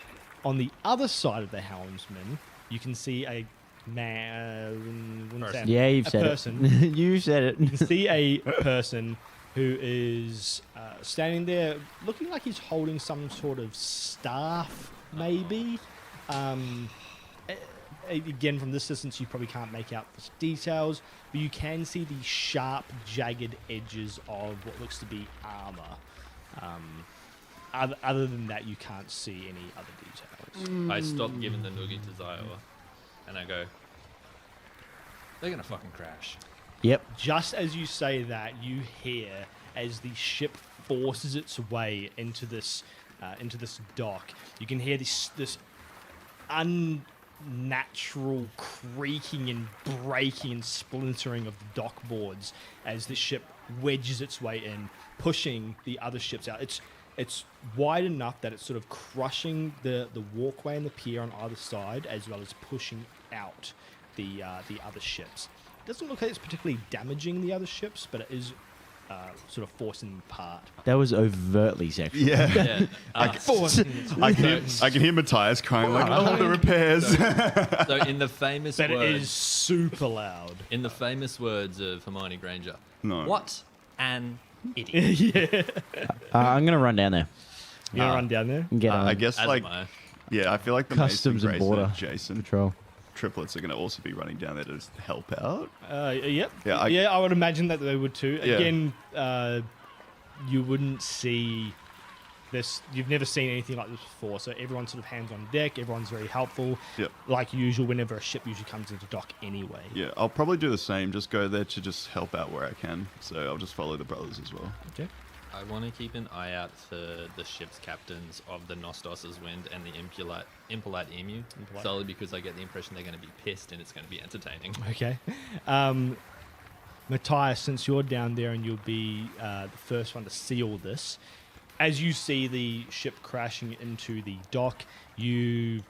On the other side of the helmsman, you can see a man. Yeah, you've a said person. it. You said You it. can see a person who is standing there looking like he's holding some sort of staff, maybe. Again, from this distance, you probably can't make out the details, but you can see the sharp, jagged edges of what looks to be armor. Other than that, you can't see any other details. I stop giving the noogie to Ziowa, and I go, they're gonna fucking crash. Yep. Just as you say that, you hear as the ship forces its way into this dock. You can hear this unnatural creaking and breaking and splintering of the dock boards as the ship wedges its way in, pushing the other ships out. It's wide enough that it's sort of crushing the walkway and the pier on either side, as well as pushing out the other ships. It doesn't look like it's particularly damaging the other ships, but it is sort of forcing them apart. That was overtly sexual. Yeah. Yeah. I can hear Matthias crying like, oh, the repairs. So in the famous But it words, is super loud. in the famous words of Hermione Granger, No. what an idiot. I'm going to run down there You want to run down there? and get I guess, As like, am I. yeah, I feel like the Customs Mason, and Grayson, Border Jason Patrol. triplets are going to also be running down there to just help out. Yep. Yeah, I would imagine that they would too. Yeah. Again, you wouldn't see this. You've never seen anything like this before. So everyone's sort of hands on deck. Everyone's very helpful. Yep. Like usual, whenever a ship usually comes into dock anyway. Yeah, I'll probably do the same. Just go there to just help out where I can. So I'll just follow the brothers as well. Okay. I want to keep an eye out for the ship's captains of the Nostos's Wind and the Impolite Emu, solely because I get the impression they're going to be pissed and it's going to be entertaining. Okay. Matthias, since you're down there and you'll be the first one to see all this, as you see the ship crashing into the dock, you,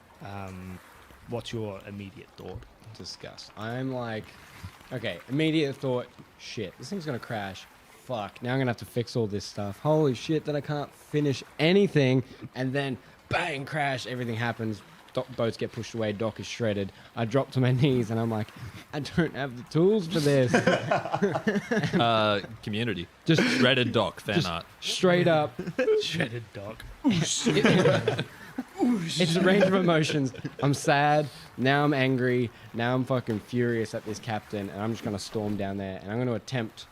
what's your immediate thought? Disgust. I'm like, okay, immediate thought, shit, this thing's gonna crash. Fuck, now I'm gonna have to fix all this stuff. Holy shit, then I can't finish anything. And then, bang, crash, everything happens. Boats get pushed away, dock is shredded. I drop to my knees and I'm like, I don't have the tools for this. Community. Just Shredded dock, fan art. straight up. Shredded dock. It's a range of emotions. I'm sad. Now I'm angry. Now I'm fucking furious at this captain. And I'm just going to storm down there. And I'm going to attempt,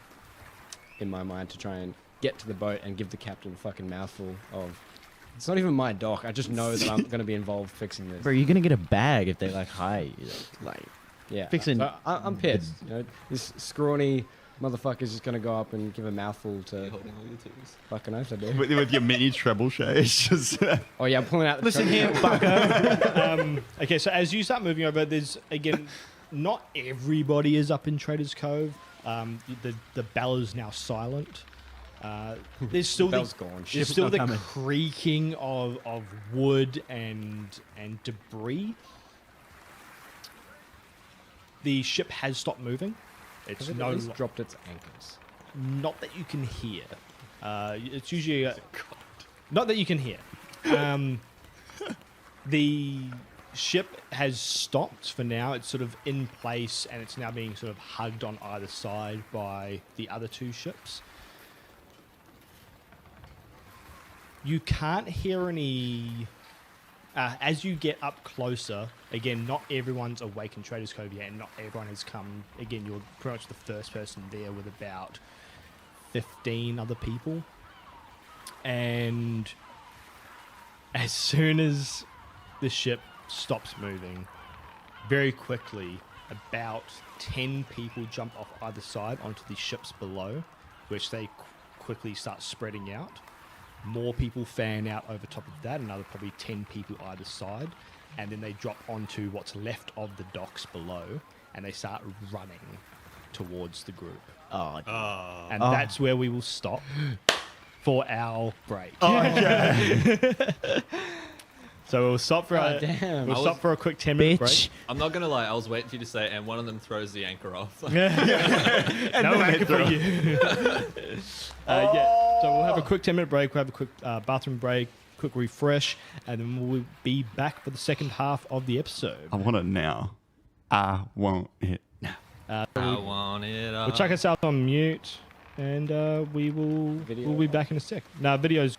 in my mind, to try and get to the boat and give the captain a fucking mouthful of... It's not even my dock. I just know that I'm going to be involved fixing this. Bro, you're going to get a bag if they like hire you. Like, Yeah. fixing- So I'm pissed. You know, this scrawny motherfucker's just going to go up and give a mouthful to... Holding all your tools. Fucking oath I do. With your mini trebuchet, it's just... Oh, yeah, I'm pulling out the... listen here, fucker. Okay, so as you start moving over, there's, again, not everybody is up in Trader's Cove. The bell is now silent. There's still Bell's gone. There's Ship's still not the coming. creaking of wood and debris. The ship has stopped moving. It's Has it no at least lo- dropped its anchors? not that you can hear. It's usually not that you can hear. The ship has stopped for now. It's sort of in place, and it's now being sort of hugged on either side by the other two ships. You can't hear any. As you get up closer, again, not everyone's awake in Trader's Cove yet, and not everyone has come. Again, you're pretty much the first person there with about 15 other people. And as soon as the ship stops moving, very quickly, about 10 people jump off either side onto the ships below, which they quickly start spreading out. More people fan out over top of that, another probably 10 people either side, and then they drop onto what's left of the docks below, and they start running towards the group. Oh, And that's where we will stop for our break. So we'll stop for Oh, damn. we'll stop for a quick 10-minute break. bitch. I'm not gonna lie, I was waiting for you to say, and one of them throws the anchor off. No anchor for you. So we'll have a quick 10-minute break. We'll have a quick bathroom break, quick refresh, and then we'll be back for the second half of the episode. I want it now. I want it now. I want it all. We'll check us out on mute, and we'll be back in a sec. Now, video's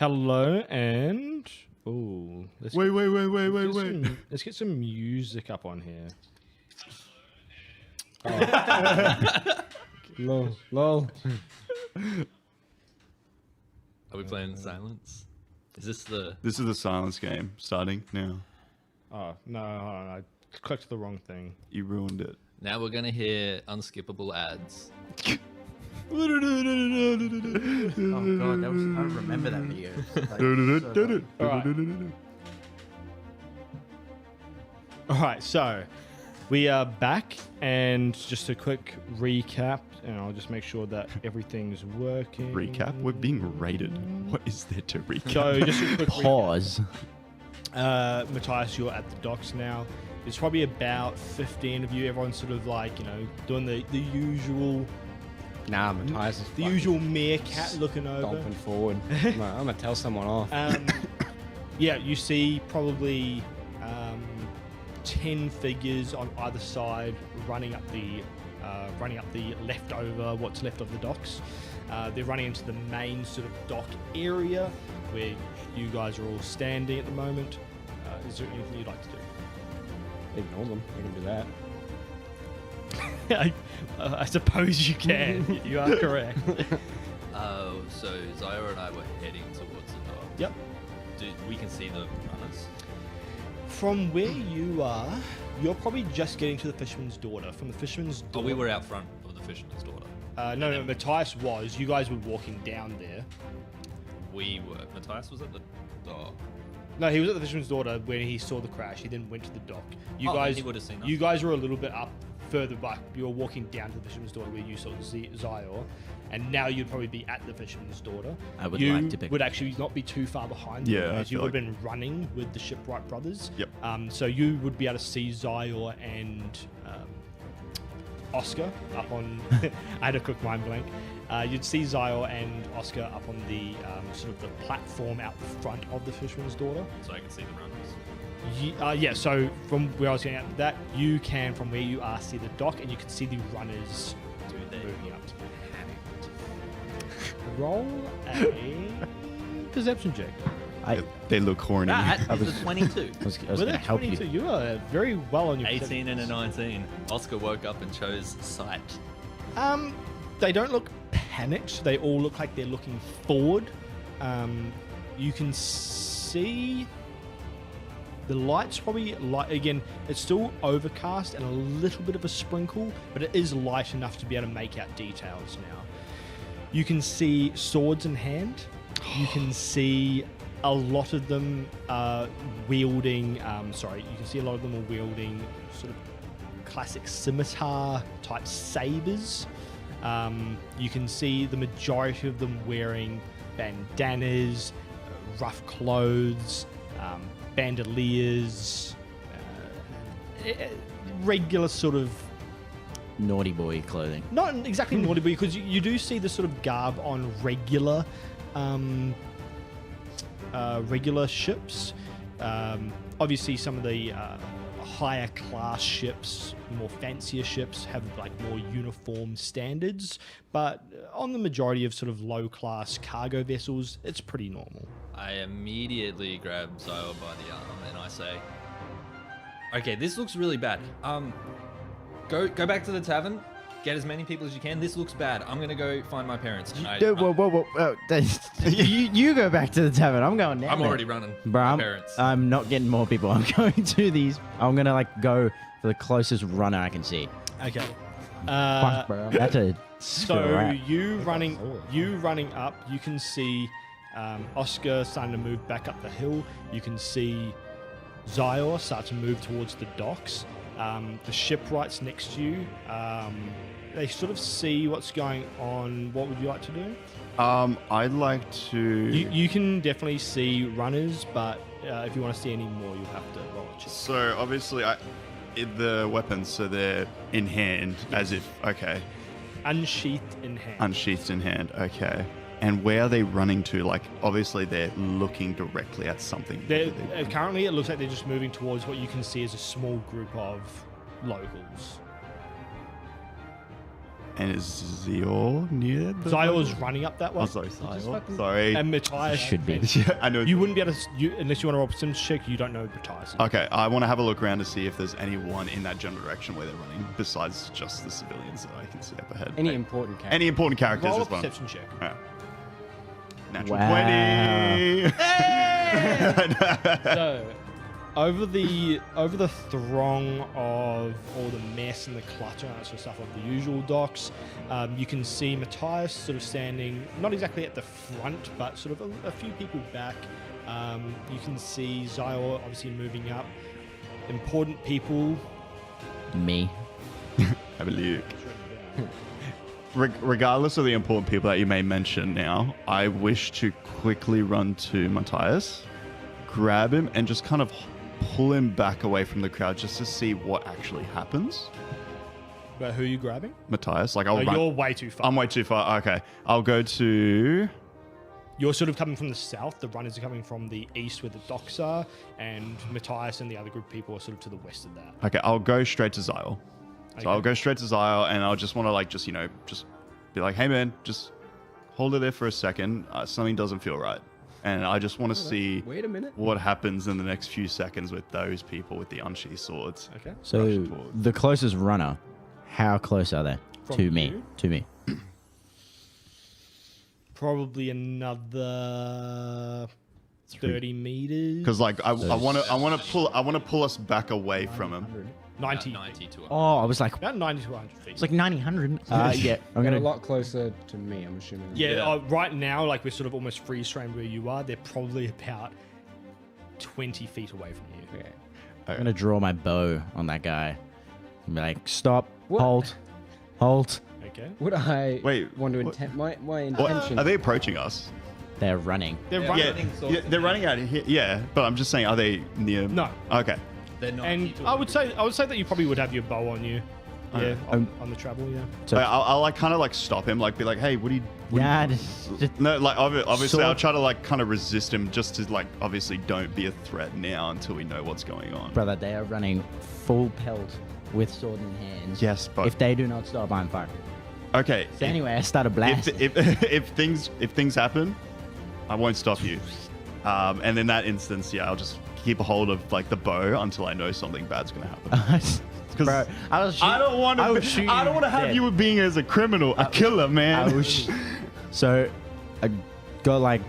Hello and let's Wait. let's get some music up on here. Lol. Are we playing silence? Is this the? This is the silence game starting now. Oh no, hold on, I clicked the wrong thing. You ruined it. Now we're gonna hear unskippable ads. Oh god, I don't remember that video. All right, so we are back, and just a quick recap, and I'll just make sure that everything's working. Recap? We're being raided. What is there to recap? So just a quick Pause. Matthias, you're at the docks now. There's probably about 15 of you. Everyone's sort of like, doing the usual, Nah, Matthias is the fucking usual meerkat looking over. stomping forward. I'm gonna tell someone off. Yeah, you see probably 10 figures on either side running up the leftover, what's left of the docks. They're running into the main sort of dock area where you guys are all standing at the moment. Is there anything you'd like to do? Ignore them. We can do that. I suppose you can. You are correct. So Zaya and I were heading towards the dock. Yep. We can see the runners. From where you are, you're probably just getting to the Fisherman's Daughter. From the Fisherman's Oh, Daughter. we were out front of the fisherman's daughter. No, Matthias was. You guys were walking down there. We were. Matthias was at the dock. No, he was at the Fisherman's Daughter when he saw the crash. He then went to the dock. You Oh, then guys, he would have seen us. You guys were a little bit up further back. You were walking down to the Fisherman's Daughter where you saw Zior, and now you'd probably be at the Fisherman's Daughter. I would you like to pick. would actually not be too far behind them, Yeah, I as you feel would have been running with the Shipwright brothers. Yep. So you would be able to see Zior and Oscar up on. I had a quick mind blank. You'd see Zior and Oscar up on the sort of the platform out the front of the Fisherman's Daughter. So I can see the runners. Yeah, so from where I was getting at that, you can, from where you are, see the dock, and you can see the runners moving up. Roll a perception check. They look horny. That is a 22. I was With going to a help 22, you. you are very well on your 18 and a perception. 19. Oscar woke up and chose sight. They don't look panicked. They all look like they're looking forward. You can see the lights probably light again. It's still overcast and a little bit of a sprinkle, but it is light enough to be able to make out details now. You can see swords in hand. You can see a lot of them wielding. You can see a lot of them are wielding sort of classic scimitar type sabers. You can see the majority of them wearing bandanas, rough clothes, bandoliers, regular sort of, Naughty boy clothing. not exactly naughty, because you do see the sort of garb on regular ships. Obviously, some of the higher class ships, more fancier ships, have like more uniform standards, but on the majority of sort of low class cargo vessels, it's pretty normal. I immediately grab Zio by the arm and I say, "Okay, this looks really bad. Go back to the tavern. Get as many people as you can. This looks bad. I'm gonna go find my parents." And Whoa. You go back to the tavern. I'm going now. I'm already running. Bro, my I'm, parents. I'm not getting more people. I'm going to these. I'm going to go for the closest runner I can see. Okay. Fuck, bro. That's a So scrap. you running up, you can see Oscar starting to move back up the hill. You can see Zior start to move towards the docks. The shipwrights next to you, they sort of see what's going on. What would you like to do? I'd like to. You can definitely see runners, but if you want to see any more, you'll have to roll a check. So obviously, the weapons, so they're in hand, as if Unsheathed in hand. unsheathed in hand. Okay. And where are they running to? Like, obviously, they're looking directly at something. Currently, it looks like they're just moving towards what you can see as a small group of locals. And is Zior near the... Zior's running up that way. Oh, sorry, Zior. fucking- Sorry. And Matthias Should be. Yeah, I know. You wouldn't be able to, unless you want to roll a percentage check, you don't know Matthias. Okay, I want to have a look around to see if there's anyone in that general direction where they're running, besides just the civilians that I can see up ahead. Any important character? Any important characters Roll a as well. perception check. Yeah. Natural Wow. 20. So, over the throng of all the mess and the clutter and that sort of stuff of the usual docks, you can see Matthias sort of standing, not exactly at the front, but sort of a few people back. You can see Zior obviously moving up. Important people. Me. Have a look. Regardless of the important people that you may mention now, I wish to quickly run to Matthias, grab him, and just kind of pull him back away from the crowd just to see what actually happens. But who are you grabbing? Matthias, like I'll No, run. you're way too far. I'm way too far. Okay, I'll go to. You're sort of coming from the south. The runners are coming from the east where the docks are, and Matthias and the other group of people are sort of to the west of that. Okay, I'll go straight to Zyle. Okay. So I'll go straight to Zyle, and I'll just want to just be like, hey man, just hold it there for a second. Something doesn't feel right, and I just want to see Wait a minute. what happens in the next few seconds with those people with the unsheathed swords. Okay. So Rushing forward. the closest runner, how close are they From to me? you? To me. Probably another 30 meters. Because like I want to pull us back away from him. 90. 90 to 100. Oh, I was like, About 90 to 100 feet. it's like 90, 100. Yeah, I'm They're gonna. a lot closer to me, I'm assuming. yeah, Yeah. right now, like we're sort of almost freeze framed where you are. They're probably about 20 feet away from you. Okay. I'm gonna draw my bow on that guy. And be like, stop, What? halt. Okay. Would I Wait, want to what- intent my What? intention? Are they approaching us? They're running. They're Yeah. running. Yeah, they're running out of here. Yeah, but I'm just saying, are they near? No. Okay. They're not. And I would say that you probably would have your bow on you. Yeah, Okay. on the travel, yeah. So I'll like kind of like stop him, like be like, hey, what are you? yeah, just No, like obviously Sword. I'll try to like kind of resist him, just to like obviously don't be a threat now until we know what's going on. brother, they are running full pelt with sword in hands. Yes, but If they do not stop, I'm fucked. okay. So anyway, I start a blast. If things happen, I won't stop you. And in that instance, yeah, I'll just keep a hold of like the bow until I know something bad's gonna happen. Bro, I don't want to. I don't want to have dead. you being as a criminal, a killer, man. So I go like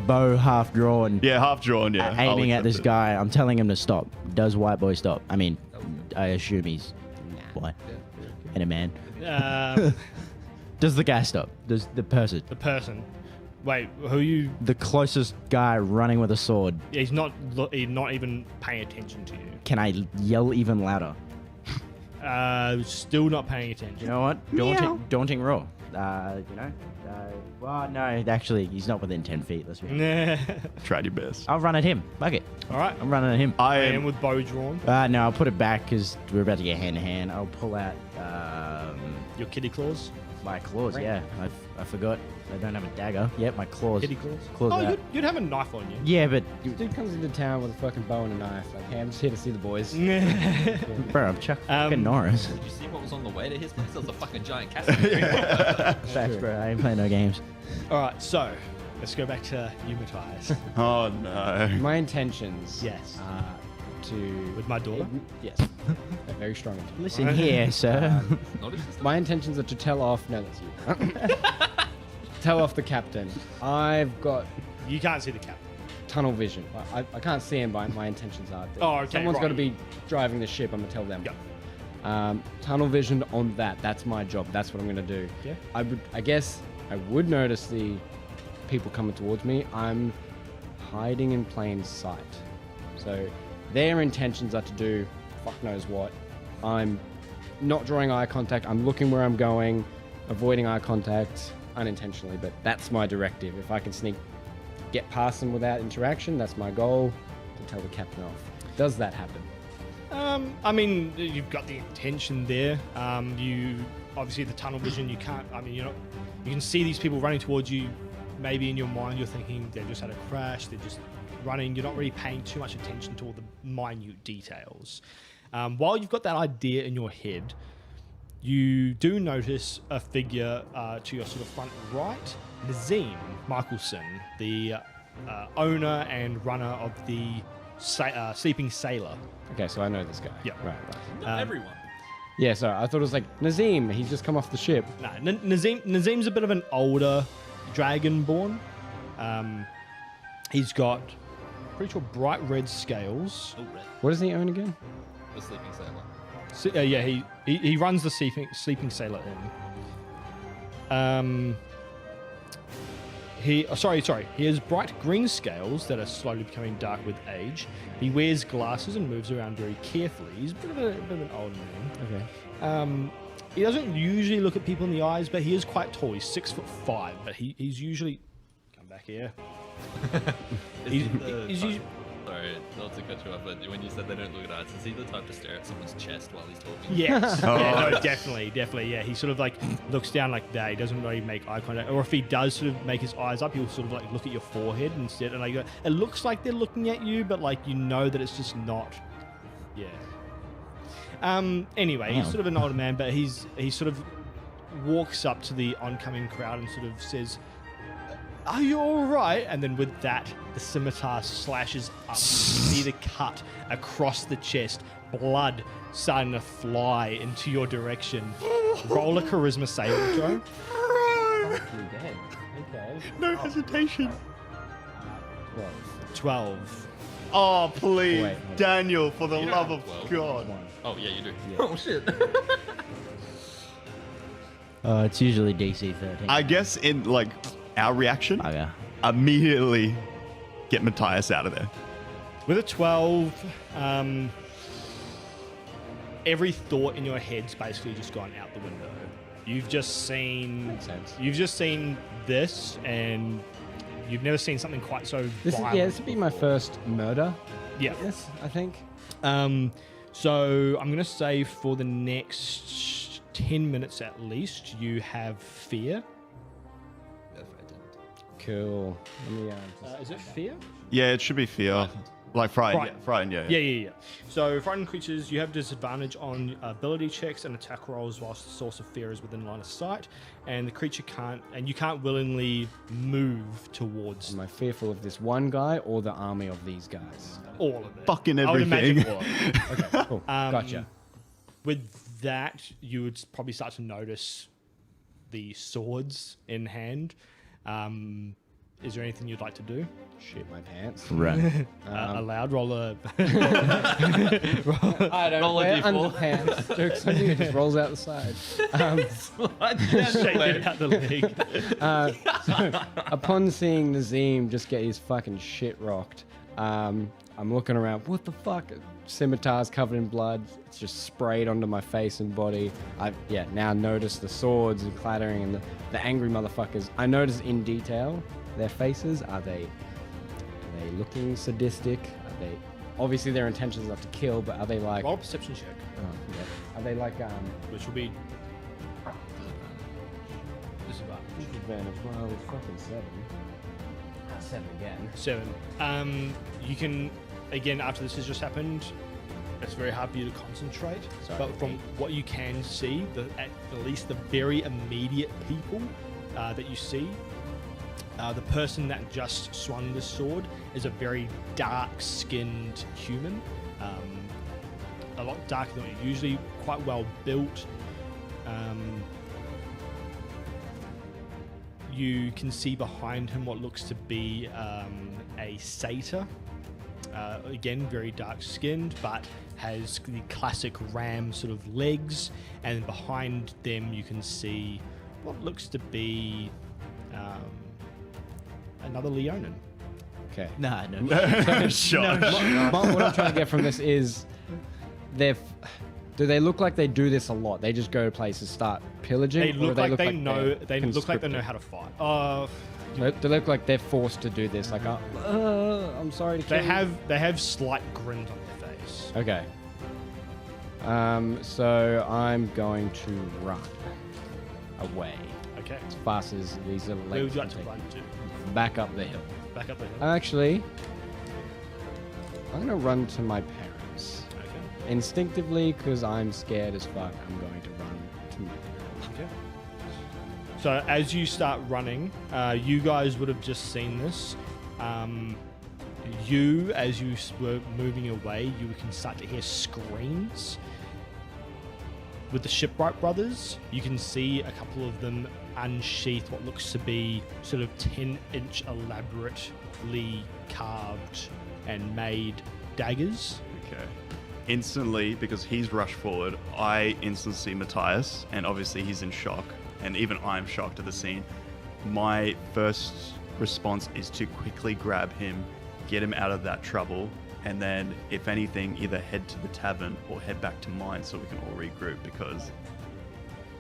bow half drawn, Yeah, half drawn. Yeah, I'll aiming at accept this it. guy. I'm telling him to stop. Does white boy stop? I mean, I assume he's white and a man. Does the guy stop? Does the person? The person. Wait, who you? The closest guy running with a sword. He's not even paying attention to you. Can I yell even louder? Still not paying attention. You know what? Daunting roll. Well, no, actually, he's not within 10 feet. Let's be honest. Tried your best. I'll run at him. Fuck it. All right. I'm running at him. I And am. with bow drawn, No, I'll put it back because we're about to get hand to hand. I'll pull out your kitty claws. my claws. Yeah, I forgot. I don't have a dagger. Yep, my claws. Kitty claws. Claws Oh, out. you'd have a knife on you. Yeah, but This dude comes into town with a fucking bow and a knife. Like, hey, I'm just here to see the boys. bro, I'm fucking Norris. Did you see what was on the way to his place? There was a fucking giant castle. Facts, bro. I ain't playing no games. All right, so let's go back to you, Matthias. Oh no. My intentions Yes. are to... With my daughter? Yes. A very strong intention. Listen here, sir. Not if it's My intentions are to tell off... No, that's you. Tell off the captain. I've got You can't see the captain. tunnel vision. I can't see him, but my intentions are that Oh, okay, someone's got to right. be driving the ship. I'm going to tell them. Yep. Tunnel vision on that. That's my job. That's what I'm going to do. Yeah. I guess I would notice the people coming towards me. I'm hiding in plain sight. So their intentions are to do fuck knows what. I'm not drawing eye contact. I'm looking where I'm going, avoiding eye contact unintentionally, but that's my directive. If I can get past them without interaction, that's my goal, to tell the captain off. Does that happen? I mean, you've got the intention there. You obviously the tunnel vision. You can't. I mean, you're not. You can see these people running towards you. Maybe in your mind you're thinking they've just had a crash. They're just running. You're not really paying too much attention to all the minute details. While you've got that idea in your head, you do notice a figure to your sort of front right, Nazim Michelson, the owner and runner of the Sleeping Sailor. Okay, so I know this guy. Yeah. Right. Not everyone. Yeah, sorry. I thought it was like Nazim. He's just come off the ship. No, Nazim's a bit of an older dragonborn. He's got, pretty sure, bright red scales. Oh, red. What does he own again? The sleeping sailor. So, yeah, he runs the Sleeping Sailor Inn. He has bright green scales that are slowly becoming dark with age. He wears glasses and moves around very carefully. He's a bit of an old man. Okay. He doesn't usually look at people in the eyes, but he is quite tall. He's 6'5", but he's usually come back here. He's usually. Sorry, not to cut you off, but when you said they don't look at eyes, is he the type to stare at someone's chest while he's talking? Yes. Yeah, no, definitely. Yeah, he sort of like looks down like that. He doesn't really make eye contact, or if he does sort of make his eyes up, he'll sort of like look at your forehead instead. And like it looks like they're looking at you, but like you know that it's just not. Yeah. Anyway, he's sort of an older man, but he sort of walks up to the oncoming crowd and sort of says, "Are you all right?" And then with that, the scimitar slashes up. You see the cut across the chest, blood starting to fly into your direction. Roll a charisma saving throw. You're dead. Okay. No hesitation. 12. Oh, please, Wait, hold on. Daniel, for the You don't love have of 12. God. Oh, yeah, you do. Yeah. Oh, shit. It's usually DC 13. I guess in like our reaction, Okay. immediately get Matthias out of there. With a 12, every thought in your head's basically just gone out the window. You've just seen. Makes sense. You've just seen this, and you've never seen something quite so violent. This would be my first murder. Yeah. Yes, I think. So I'm gonna say for the next 10 minutes at least, you have fear. Cool. Let me, Is it fear? Yeah, it should be fear. Like frightened. Frightened. Yeah, frightened, Yeah. So frightened creatures, you have disadvantage on ability checks and attack rolls whilst the source of fear is within line of sight, and the creature you can't willingly move towards Am I fearful of this one guy or the army of these guys? all of it. Fucking I would everything. imagine all of it. Okay, cool. Gotcha. With that, you would probably start to notice the swords in hand. Is there anything you'd like to do? Shit my pants. Run. Allowed, roll a. I don't Roll a wear D4. underpants. Jokes on you. It just rolls out the side. Shake it out the leg. So, upon seeing Nazim just get his fucking shit rocked, I'm looking around. What the fuck? Scimitar's covered in blood. It's just sprayed onto my face and body. I've now noticed the swords and clattering and the angry motherfuckers. I notice in detail their faces. Are they looking sadistic? Are they obviously their intentions are to kill, but are they like? Roll a perception check, Are they like which will be disadvantage. disadvantage? Well, it's fucking 7. 7 again. 7. You can, again, after this has just happened, it's very hard for you to concentrate. Sorry, but from what you can see, at least the very immediate people that you see, the person that just swung the sword is a very dark-skinned human. A lot darker than you, usually quite well built. You can see behind him what looks to be a satyr. Again, very dark-skinned, but has the classic ram sort of legs. And behind them, you can see what looks to be another Leonin. Okay. Nah, no. Shot. What I'm trying to get from this is, do they look like they do this a lot? They just go to places, start pillaging. They or look do like they they're know. They look like they know conscripted? how to fight. They look like they're forced to do this. Like, I'm sorry to kill you. They have slight grins on their face. Okay. So I'm going to run away Okay. as fast as these little Where would legs you like can to take run to? me. Back up the hill. Back up the hill. Actually, I'm gonna run to my parents. Okay. Instinctively, because I'm scared as fuck, I'm going to run Okay. So as you start running, you guys would have just seen this. As you were moving away, you can start to hear screams. With the Shipwright brothers, you can see a couple of them unsheath what looks to be sort of 10-inch elaborately carved and made daggers. Okay. Instantly, because he's rushed forward, I instantly see Matthias, and obviously he's in shock, and even I'm shocked at the scene. My first response is to quickly grab him, get him out of that trouble, and then, if anything, either head to the tavern or head back to mine so we can all regroup, because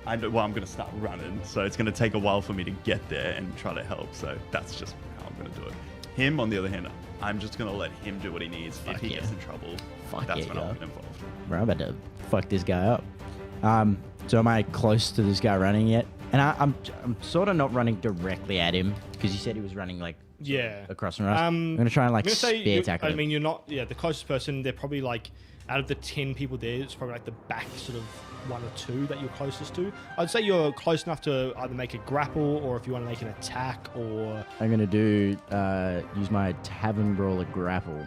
I'm going to start running, so it's going to take a while for me to get there and try to help, so that's just how I'm going to do it. Him, on the other hand, I'm just going to let him do what he needs. If he gets in trouble, that's when I'll get involved. Bro, I'm about to fuck this guy up. So am I close to this guy running yet? And I'm sort of not running directly at him, because you said he was running like across from us. I'm going to try and like spear tackle him. I mean, you're not, the closest person, they're probably like, out of the 10 people there, it's probably like the back sort of 1 or 2 that you're closest to. I'd say you're close enough to either make a grapple or if you want to make an attack or... I'm going to do, use my Tavern Brawler grapple.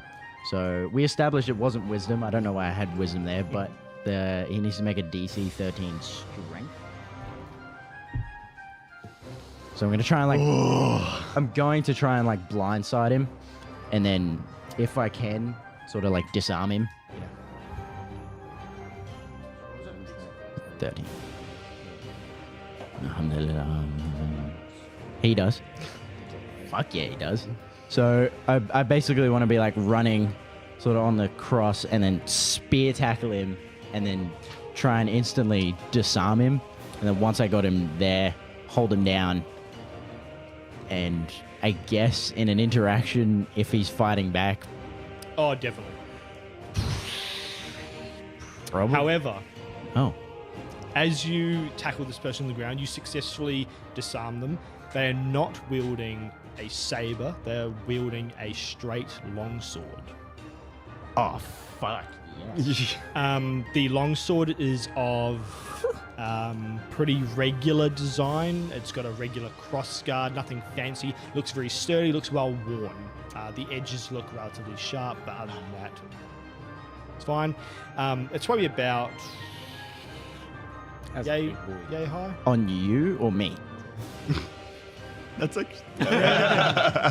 So we established it wasn't wisdom. I don't know why I had wisdom there, but he needs to make a DC 13 strength. So I'm going to try and like... I'm going to try and like blindside him. And then if I can, sort of like disarm him. 13. He does. Fuck yeah, he does. So I basically want to be like running sort of on the cross and then spear tackle him and then try and instantly disarm him. And then once I got him there, hold him down. And I guess in an interaction, if he's fighting back. Oh, definitely. Probably. However. Oh. As you tackle this person on the ground, you successfully disarm them. They are not wielding a saber. They are wielding a straight longsword. Oh, fuck. Yes. The longsword is of pretty regular design. It's got a regular crossguard, nothing fancy. Looks very sturdy, looks well worn. The edges look relatively sharp, but other than that, it's fine. It's probably about... Yay high? On you or me? That's like...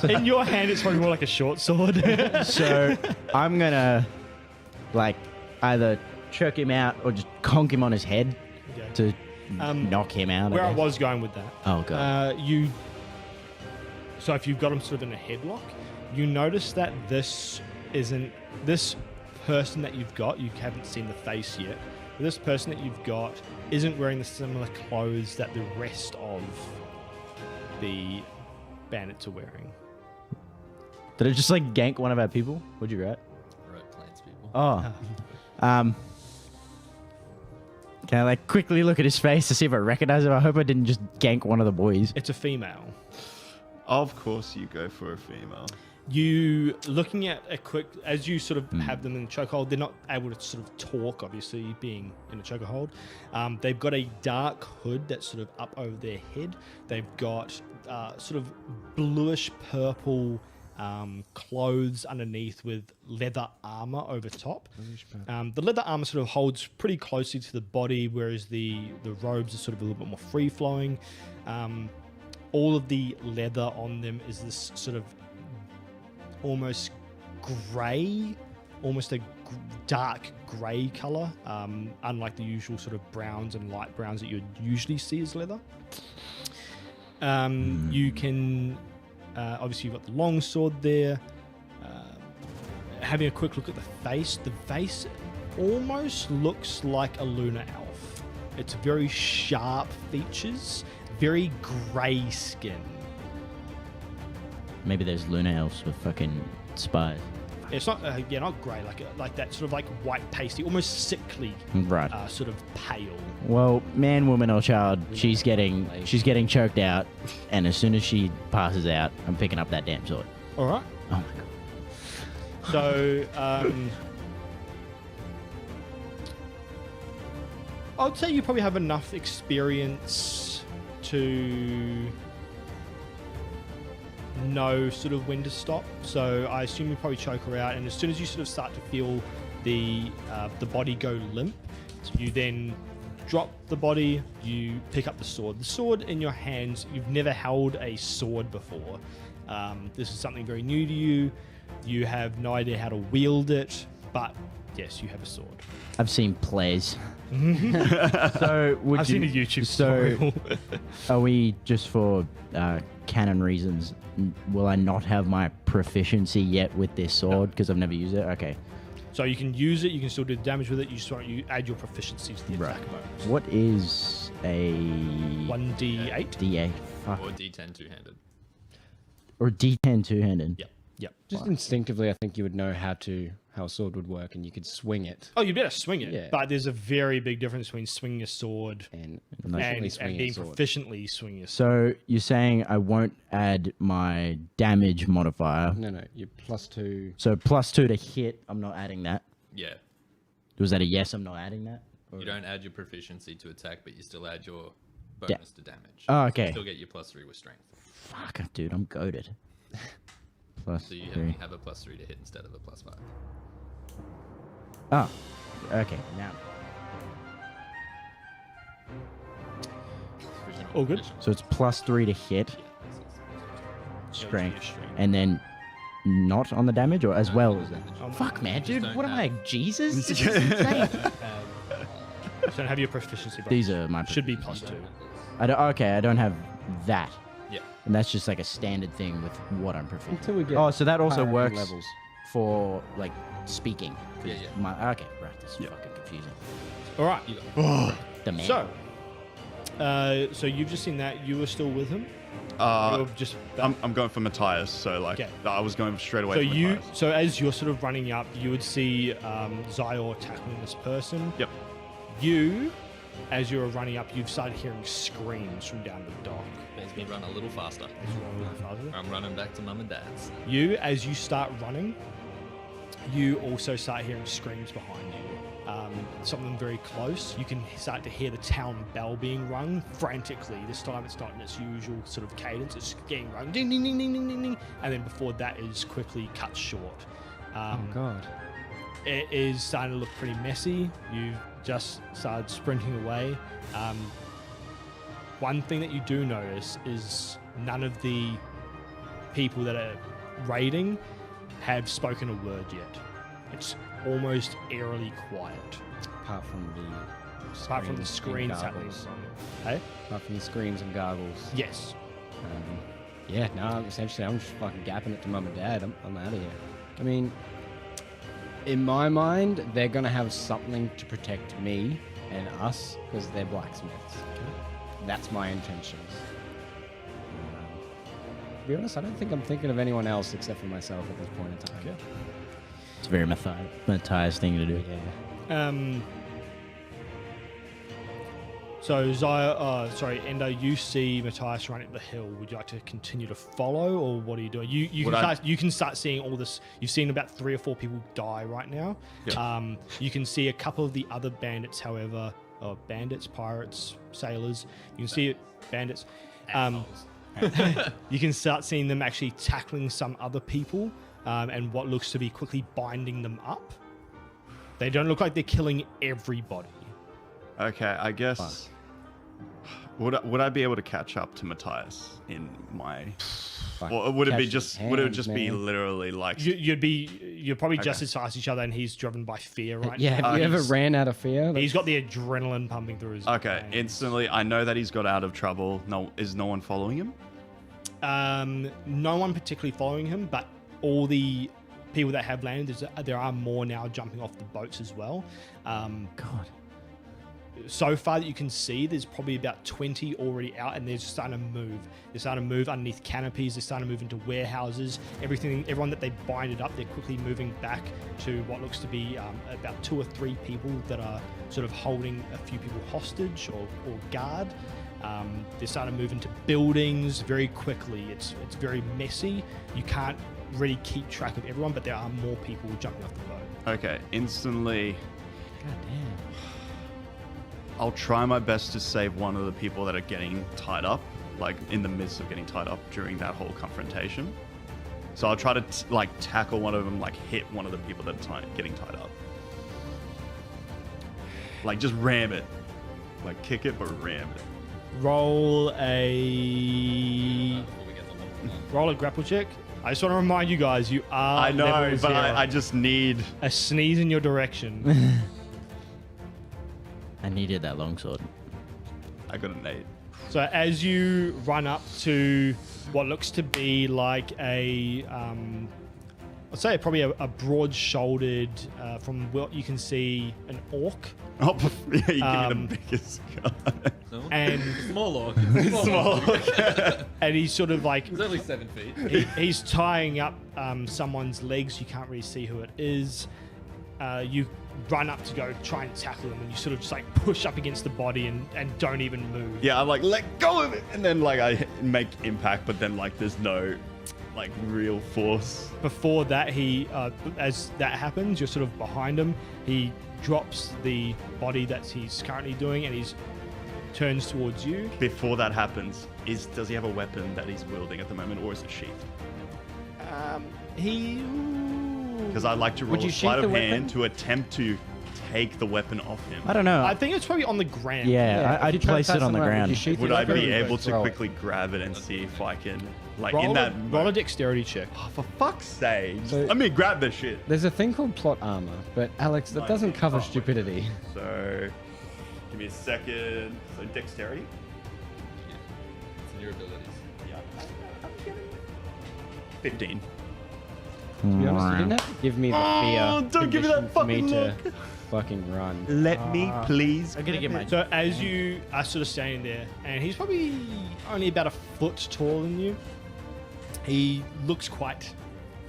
In your hand, it's probably more like a short sword. So I'm going to like either choke him out or just conk him on his head to knock him out. Where I was going with that. Oh, God. So if you've got him sort of in a headlock, you notice that this person that you've got, you haven't seen the face yet, but this person that you've got isn't wearing the similar clothes that the rest of the bandits are wearing. Did it just like gank one of our people? What'd you write? Wrote Plains people. Oh. Can I like quickly look at his face to see if I recognize him? I hope I didn't just gank one of the boys. It's a female. Of course you go for a female. You looking at a quick, as you sort of have them in the chokehold, they're not able to sort of talk, obviously, being in a chokehold. They've got a dark hood that's sort of up over their head. They've got sort of bluish purple clothes underneath with leather armor over top. The leather armor sort of holds pretty closely to the body, whereas the robes are sort of a little bit more free-flowing. All of the leather on them is this sort of almost grey, almost a dark grey colour, unlike the usual sort of browns and light browns that you'd usually see as leather. You can, obviously you've got the long sword there. Having a quick look at the face almost looks like a lunar elf. It's very sharp features, very grey skin. Maybe there's Luna elves with fucking spies. It's not, not grey, like that sort of like white pasty, almost sickly, Right. Sort of pale. Well, man, woman, or child, she's getting choked out, and as soon as she passes out, I'm picking up that damn sword. All right. Oh my God. So, I'd say you probably have enough experience to know sort of when to stop. So I assume you probably choke her out, and as soon as you sort of start to feel the body go limp, you then drop the body, you pick up the sword. The sword in your hands, you've never held a sword before. This is something very new to you. You have no idea how to wield it, but yes, you have a sword. I've seen plays. So would I've you, seen a YouTube so tutorial. are we, just for canon reasons, will I not have my proficiency yet with this sword because I've never used it? Okay. So you can use it, you can still do damage with it, you add your proficiencies to the Right. attack bonus. What is a 1d8? D8? Fuck. Or D10 two-handed. Or D10 two-handed? Yep. Yep. Just instinctively, I think you would know how a sword would work, and you could swing it Oh, you better swing it. Yeah. But there's a very big difference between swinging a sword and And proficiently and swinging being a sword. proficiently swinging a sword. So you're saying I won't add my damage modifier. No, you're +2. So +2 to hit, I'm not adding that. Yeah. Was that a yes? I'm not adding that? Or- You don't add your proficiency to attack, but you still add your bonus to damage. Oh, okay. You still get your +3 with strength. Fuck, dude, I'm goaded. So you +3. have a +3 to hit instead of a +5. Oh, okay. Now, All good? so it's +3 to hit, strength, and then not on the damage, or as well as that. Fuck, man, just dude, don't what am I, have- Jesus? This is insane. So have your proficiency bonus. These are my Should be proficiency. +2. I don't, okay, I don't have that, Yeah. and that's just like a standard thing with what I'm proficient. Until we get Oh, so that also higher works levels. for like speaking. 'cause Yeah, yeah. Okay, right. This is fucking confusing. All right. You got The man. So you've just seen that. You were still with him? Uh, You're just I'm going for Matthias, so like Okay. I was going straight away. So for you, Matthias. so as you're sort of running up, you would see Zyor tackling this person. Yep. You, as you're running up, you've started hearing screams from down the dock. makes me run a little faster. As you run a little faster. I'm running back to mum and dad's. You, as you start running, you also start hearing screams behind you. Some of them very close. You can start to hear the town bell being rung frantically. This time it's not in its usual sort of cadence. It's getting rung, ding, ding, ding, ding, ding, ding, ding. And then before that is quickly cut short. Oh god. It is starting to look pretty messy. You've just started sprinting away. One thing that you do notice is none of the people that are raiding have spoken a word yet. It's almost eerily quiet. Apart from the Screams and happening. gargles. Hey? Apart from the screams and gargles. Yes. Yeah, no, essentially I'm just fucking gapping it to mum and dad. I'm out of here. I mean, in my mind, they're gonna have something to protect me and us because they're blacksmiths. That's my intentions. To be honest, I don't think I'm thinking of anyone else except for myself at this point in time. Okay. It's a very Matthias thing to do. Yeah. So Endo, you see Matthias running up the hill. Would you like to continue to follow, or what are you doing? You can start seeing all this. You've seen about 3 or 4 people die right now. Yep. You can see a couple of the other bandits, however, bandits, pirates, sailors. You can see it, bandits. You can start seeing them actually tackling some other people, and what looks to be quickly binding them up. They don't look like they're killing everybody. Okay, I guess. Would I be able to catch up to Matthias in my? Or would it be Catch just? his Would it hands, just be man. literally like? You're probably just Okay. as fast as each other, and he's driven by fear right Yeah, now. have you ever He's- ran out of fear? He's got the adrenaline pumping through his Okay, veins. instantly. I know that he's got out of trouble. No, is no one following him? No one particularly following him, but all the people that have landed, there are more now jumping off the boats as well. God. So far that you can see, there's probably about 20 already out, and they're just starting to move. They're starting to move underneath canopies. They're starting to move into warehouses. Everyone that they binded up, they're quickly moving back to what looks to be about 2 or 3 people that are sort of holding a few people hostage or guard. They're starting to move into buildings very quickly. It's very messy. You can't really keep track of everyone, but there are more people jumping off the boat. Okay, instantly. God damn. I'll try my best to save one of the people that are getting tied up, like in the midst of getting tied up during that whole confrontation. So I'll try to like tackle one of them, like hit one of the people that are getting tied up. Like just ram it. Like kick it, but ram it. Roll a Before we get the level 1. roll a grapple check. I just want to remind you guys, you are I know, level but 0. I just need... A sneeze in your direction. I needed that longsword. I got an 8. So as you run up to what looks to be like a, I'd say probably a broad-shouldered, from what you can see, an orc. Oh, yeah, you give me Um, the biggest guy. No? And Small orc. Small. and he's sort of like He's only 7 feet. he's tying up someone's legs. You can't really see who it is. You run up to go try and tackle him, and you sort of just like push up against the body and don't even move. Yeah, I'm like, let go of it. And then like I make impact, but then like there's no like real force. Before that, he as that happens, you're sort of behind him. He drops the body that he's currently doing, and he's turns towards you. Before that happens, does he have a weapon that he's wielding at the moment, or is it sheathed? He Because I'd like to Would roll you a sleight sheath of the hand weapon? to attempt to take the weapon off him. I don't know. I think it's probably on the ground. yeah, if I'd you try to place touch it on the someone, ground. would you shoot Would the I weapon be or able to throw it? quickly grab it and see if I can, like, Roll in that... roll a dexterity check. Oh, for fuck's sake. So- Let me grab this shit. There's a thing called plot armor, but Alex, that doesn't cover stupidity. So, give me a second. So, dexterity. It's in your abilities. Yeah. 15. To be honest, you didn't have to give me the fear. Oh, don't give me that condition for me fucking to look. fucking run. Let me please. I'm gonna get my. So as you are sort of standing there, and he's probably only about a foot taller than you. He looks quite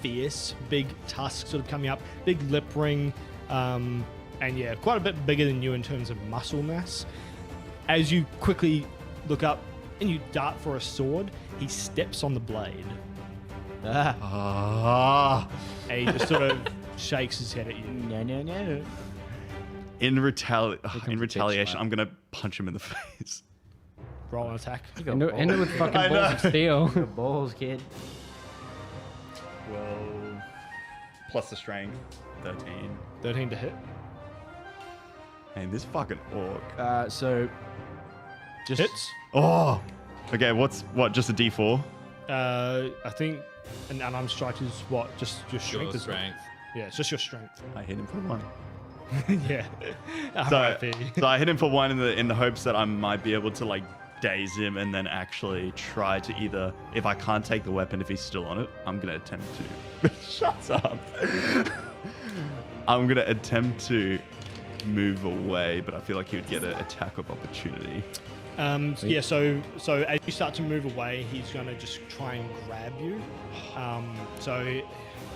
fierce, big tusks sort of coming up, big lip ring, and yeah, quite a bit bigger than you in terms of muscle mass. As you quickly look up and you dart for a sword, he steps on the blade. Ah. And he just sort of shakes his head at you. No, no, no. In a retaliation, bitch, I'm gonna punch him in the face. Roll an attack. End it with fucking I balls of steel. Your balls, kid. Well, plus the strength, 13. 13 to hit. And this fucking orc. So. Just. Hits. Oh. Okay, just a D4? I think an unarmed strike is what? Just your Your strength? Is strength. Yeah, it's just your strength. I hit him for 1. Yeah. So, RIP. so I hit him for 1 in the hopes that I might be able to like daze him and then actually try to either, if I can't take the weapon, if he's still on it, I'm gonna attempt to. Shut up. I'm gonna attempt to move away, but I feel like he would get an attack of opportunity. Yeah, so as you start to move away, he's going to just try and grab you. So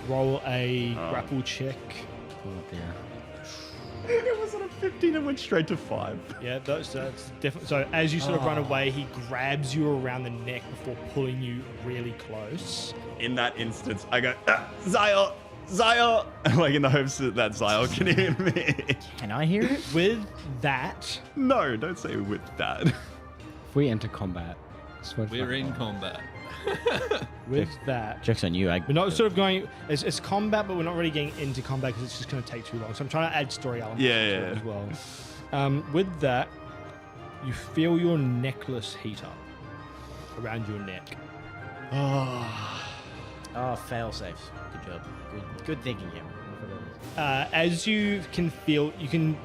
roll a grapple check. It was on a 15 and went straight to 5. Yeah, that's definitely. So as you sort of run away, he grabs you around the neck before pulling you really close. In that instance, I go, Zyle, Zyle, like in the hopes that Zyle can hear me. Can I hear it? With that, No, don't say with that. If we enter combat, I swear to We're fuck in God. combat. with that. Joke's on you. We're not sort of going. It's combat, but we're not really getting into combat because it's just going to take too long. So I'm trying to add story elements Yeah, to yeah, it yeah. as well. With that, you feel your necklace heat up around your neck. Oh, fail safes. Good job. Good thinking, yeah. As you can feel, you can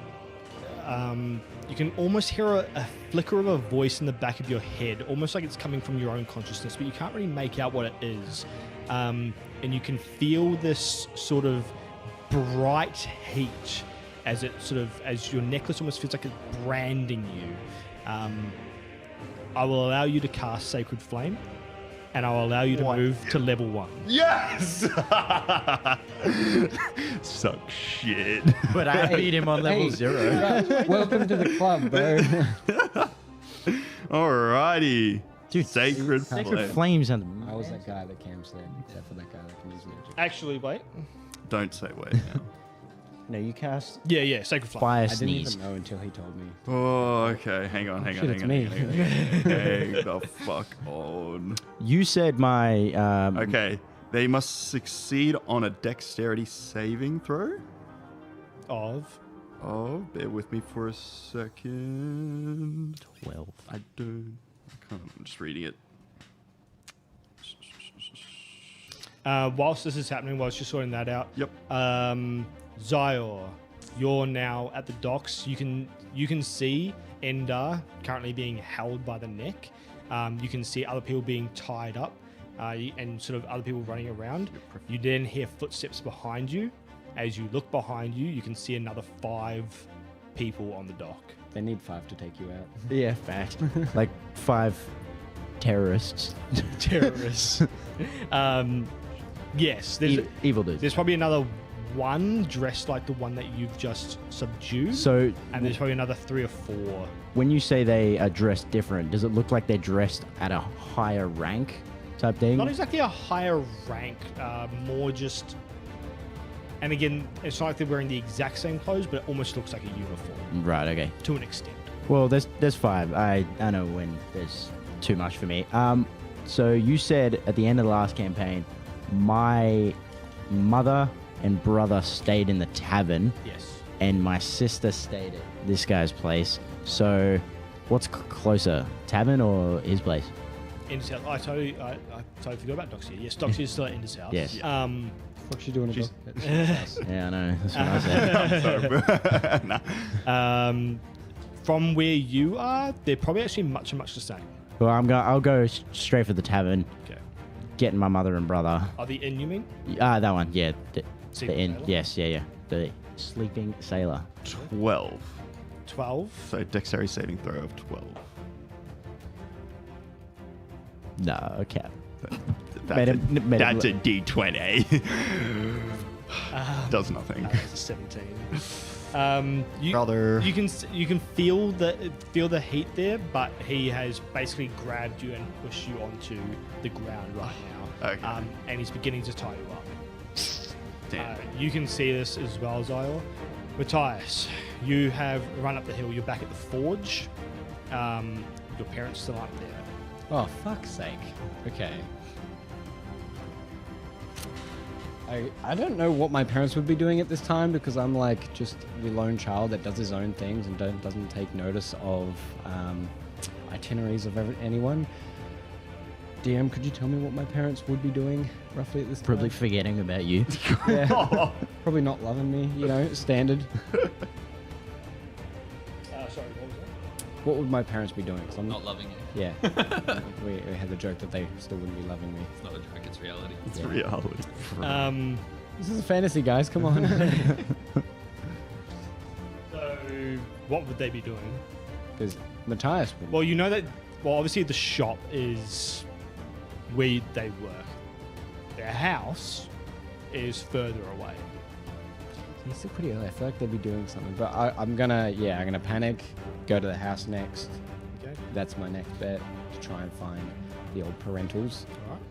almost hear a flicker of a voice in the back of your head, almost like it's coming from your own consciousness, but you can't really make out what it is. And you can feel this sort of bright heat as your necklace almost feels like it's branding you. I will allow you to cast Sacred Flame, and I'll allow you to move to level 1. Yes! Suck shit. But I beat him on level 0. Welcome to the club, bro. Alrighty. Dude, Sacred Sacred Flame. Flames and I was that guy that camps there, except for that guy that can use magic. Actually, wait. Don't say wait now. No, you cast Yeah, Sacred Flame. Fire I didn't Sneeze. even know until he told me. Oh, okay. Hang on. shit, it's me. Hang the fuck on. You said my Okay. They must succeed on a dexterity saving throw. Of. Oh, bear with me for a second. 12. I don't. I'm just reading it. Whilst this is happening, whilst you're sorting that out, Yep. Zyor, you're now at the docks. You can see Endar currently being held by the neck. You can see other people being tied up, and sort of other people running around. You then hear footsteps behind you. As you look behind you, you can see another 5 people on the dock. They need 5 to take you out. Yeah, fact. Like 5 terrorists. Terrorists. Yes, Evil dudes. there's probably another 1 dressed like the one that you've just subdued. So And there's probably another 3 or 4. when you say they are dressed different, does it look like they're dressed at a higher rank type thing? Not exactly a higher rank, more just. And again, it's not like they're wearing the exact same clothes, but it almost looks like a uniform Right, okay. to an extent. Well, there's 5. I know when there's too much for me. So you said at the end of the last campaign, my mother and brother stayed in the tavern, Yes. and my sister stayed at this guy's place. So what's closer, tavern or his place? Indus House. I totally forgot about Doxia. Yes, Doxia is still at Indus House. Yes. What's she doing? She's- Yeah, I know. That's what I said. Nah. From where you are, they're probably actually much the same. Well, I'll go straight for the tavern, Okay. getting my mother and brother. Are the inn, you mean? That one, yeah. The Sleeping inn. sailor? Yes, yeah. The sleeping sailor. 12. 12. So dexterity saving throw of 12. No, okay. That's, Made that's a it D20. Does nothing. That was a 17. Brother. You can feel the heat there, but he has basically grabbed you and pushed you onto the ground right now. Okay. And he's beginning to tie you up. Damn. You can see this as well, Zyor. Matthias, you have run up the hill. You're back at the forge. Your parents still aren't there. Oh, fuck's sake. Okay. I don't know what my parents would be doing at this time because I'm like just the lone child that does his own things and doesn't take notice of itineraries of anyone. DM, could you tell me what my parents would be doing roughly at this time? Probably forgetting about you. Yeah. Probably not loving me, standard. Sorry, what was that? What would my parents be doing? 'Cause I'm Not loving you. Yeah. we had the joke that they still wouldn't be loving me. It's not a joke, it's reality. It's reality. This is a fantasy, guys. Come on. So, what would they be doing? Because Matthias would. Well, you know that. Well, obviously the shop is where they work. Their house is further away. It's still pretty early. I feel like they'd be doing something. But I'm gonna panic, go to the house next. Okay. That's my next bet to try and find the old parentals. All right.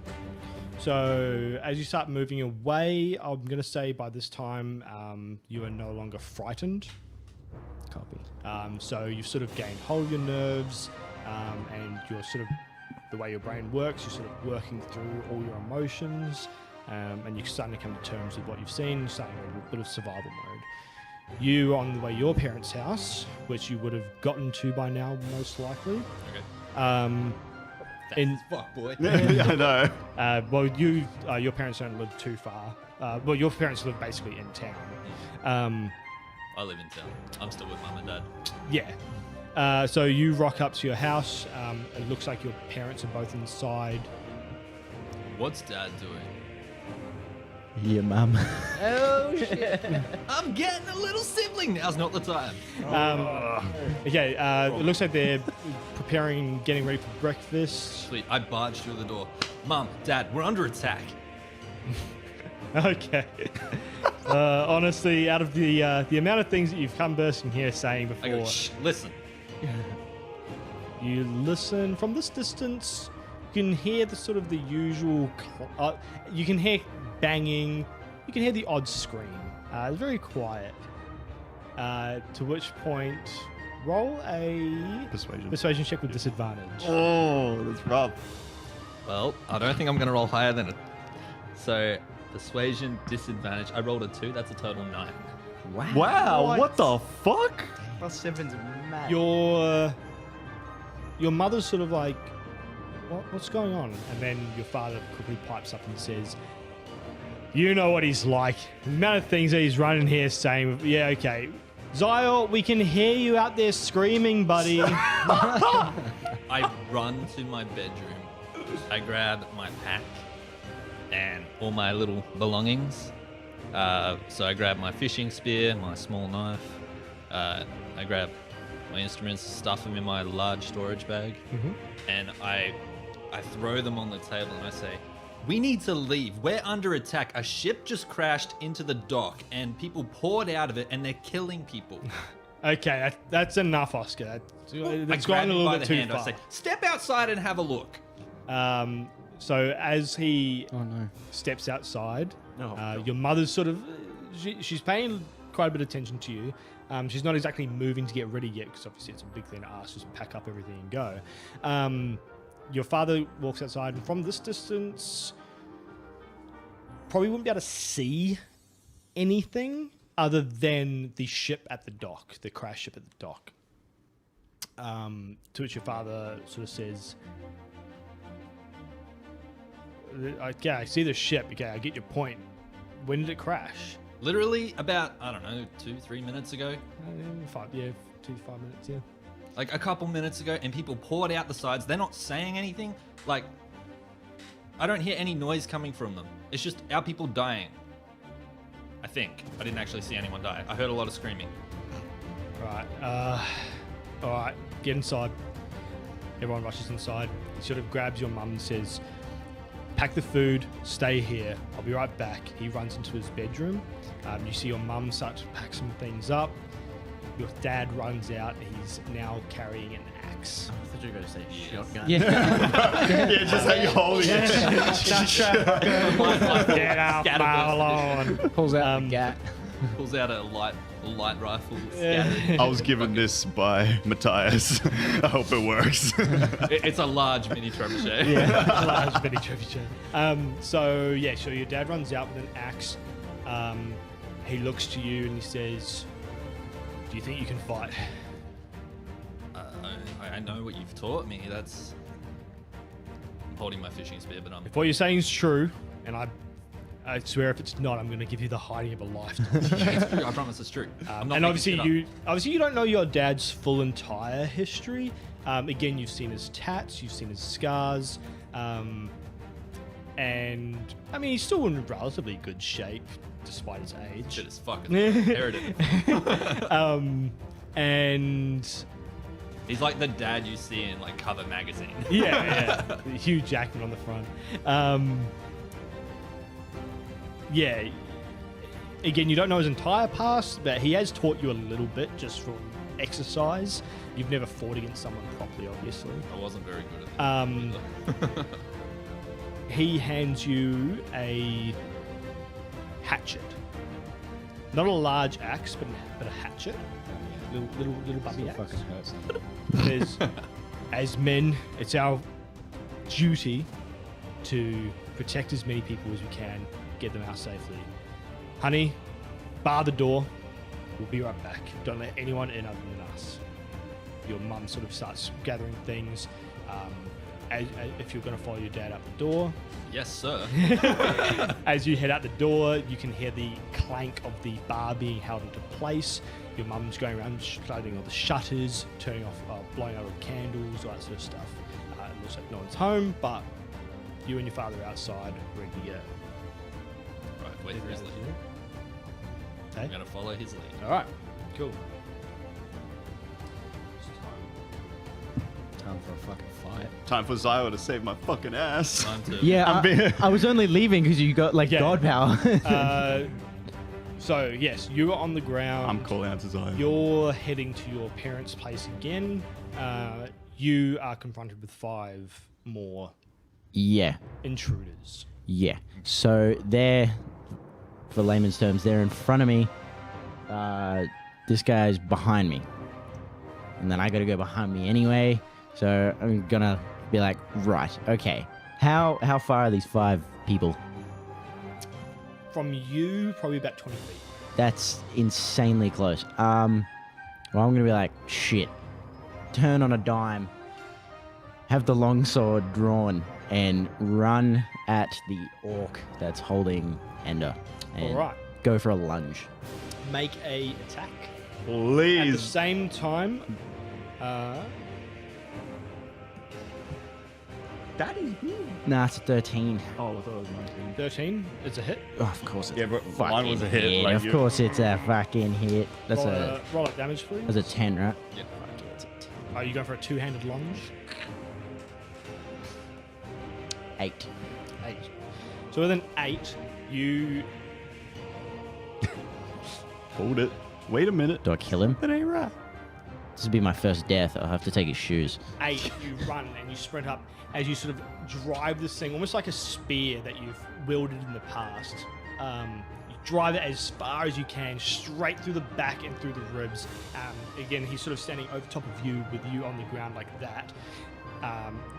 So as you start moving away, I'm going to say by this time you are no longer frightened. Copy. So you've sort of gained hold of your nerves, and you're sort of the way your brain works. You're sort of working through all your emotions, and you're starting to come to terms with what you've seen. You're starting to go into a bit of survival mode. You are on the way to your parents' house, which you would have gotten to by now, most likely. Okay. In Fuck, boy. Yeah, I know. well, your parents don't live too far. Well, your parents live basically in town. I live in town. I'm still with mum and dad. Yeah. So you rock up to your house. It looks like your parents are both inside. What's dad doing? Your mum. Oh shit! I'm getting a little sibling. Now's not the time. Okay. It looks like they're preparing, getting ready for breakfast. Sweet. I barged through the door. Mum, dad, we're under attack. Okay. Honestly, out of the amount of things that you've come bursting here saying I go, before, shh, listen. you listen from this distance. You can hear the sort of the usual. You can hear banging. You can hear the odd scream. It's very quiet. To which point, roll a persuasion check with disadvantage. Oh, that's rough. Well, I don't think I'm going to roll higher than it. So, persuasion disadvantage. I rolled a 2. That's a total 9. Wow, what the fuck? +7's mad. Your mother's sort of like, what's going on? And then your father quickly pipes up and says, you know what he's like. The amount of things that he's running here saying, yeah, okay. Zyle, we can hear you out there screaming, buddy. I run to my bedroom. I grab my pack and all my little belongings. So I grab my fishing spear, my small knife. I grab my instruments, stuff them in my large storage bag, and I throw them on the table and I say, we need to leave. We're under attack. A ship just crashed into the dock and people poured out of it and they're killing people. Okay, that's enough, Oscar. That's I grab gone a him little by bit the too hand. far. I say, step outside and have a look. So as he Oh no. steps outside, Oh, your mother's sort of, she's paying quite a bit of attention to you. She's not exactly moving to get ready yet because obviously it's a big thing to ask, just pack up everything and go. Your father walks outside and from this distance, probably wouldn't be able to see anything other than the ship at the dock, the crash ship at the dock. To which your father sort of says, okay, I see the ship. Okay, I get your point. When did it crash? Literally about, I don't know, 2-3 minutes ago. 5 minutes, yeah. Like a couple minutes ago, and people poured out the sides. They're not saying anything. Like, I don't hear any noise coming from them. It's just our people dying. I think. I didn't actually see anyone die. I heard a lot of screaming. Alright, get inside. Everyone rushes inside. He sort of grabs your mum and says, pack the food, stay here. I'll be right back. He runs into his bedroom. You see your mum start to pack some things up. Your dad runs out. He's now carrying an axe. I thought you were going to say shotgun. Yeah, just like holding it. Get out, Marlon. Pulls out the gat. Pulls out a light rifle. I was given this by Matthias. I hope it works. It's a large mini trebuchet. Yeah, large mini trebuchet. So your dad runs out with an axe. He looks to you and he says, do you think you can fight? I know what you've taught me. I'm holding my fishing spear, but I'm... If what you're saying is true, and I swear if it's not, I'm going to give you the hiding of a lifetime. It's true. I promise it's true. I'm not And making obviously you don't know your dad's full entire history. Again, you've seen his tats, you've seen his scars, and I mean he's still in relatively good shape despite his age. shit is fucking inherited. And He's like the dad you see in like cover magazine. yeah, the Hugh Jackman on the front. Again, you don't know his entire past, but he has taught you a little bit just from exercise. You've never fought against someone properly, obviously. I wasn't very good at that. He hands you a hatchet. Not a large axe, but a hatchet. Little bubby axe. Fucking hurts. There's, as men, it's our duty to protect as many people as we can, get them out safely. Honey, bar the door. We'll be right back. Don't let anyone in other than us. Your mum sort of starts gathering things. If you're going to follow your dad out the door, Yes, sir. as you head out the door, you can hear the clank of the bar being held into place. Your mum's going around closing all the shutters, turning off, blowing out all the candles, all that sort of stuff. It looks like no one's home, but you and your father are outside, ready to go. Right, wait for his lead. Okay? I'm gonna follow his lead. All right, cool. Time for a fucking fight. Time for Zio to save my fucking ass. Time to Yeah, I was only leaving because you got like Yeah. god power. So yes, you are on the ground. I'm calling out to Zio. You're heading to your parents' place again. You are confronted with 5 more yeah. intruders. Yeah. So they're for layman's terms, they're in front of me. This guy's behind me. And then I got to go behind me anyway. So I'm going to be like, right, okay. How far are these 5 people? From you, probably about 20 feet. That's insanely close. Well, I'm going to be like, shit. Turn on a dime. Have the longsword drawn and run at the orc that's holding Ender. And All right. go for a lunge. Make a attack. At the Please. same time, That is good. Nah, it's a 13. Oh, I thought it was 19. 13 is a hit. Oh, of course it's Yeah, a but fucking mine was a hit, like of you- course it's a fucking hit. That's Roll up damage, please. that's a 10, right? Yep. Fuck it, it's a 10. Are you going for a two-handed lunge? 8. 8. So with an 8, you Hold it. Wait a minute. Do I kill him? That ain't right. This would be my first death. I'll have to take his shoes. 8, you run and you sprint up as you sort of drive this thing, almost like a spear that you've wielded in the past. You drive it as far as you can, straight through the back and through the ribs. Again, he's sort of standing over top of you with you on the ground like that.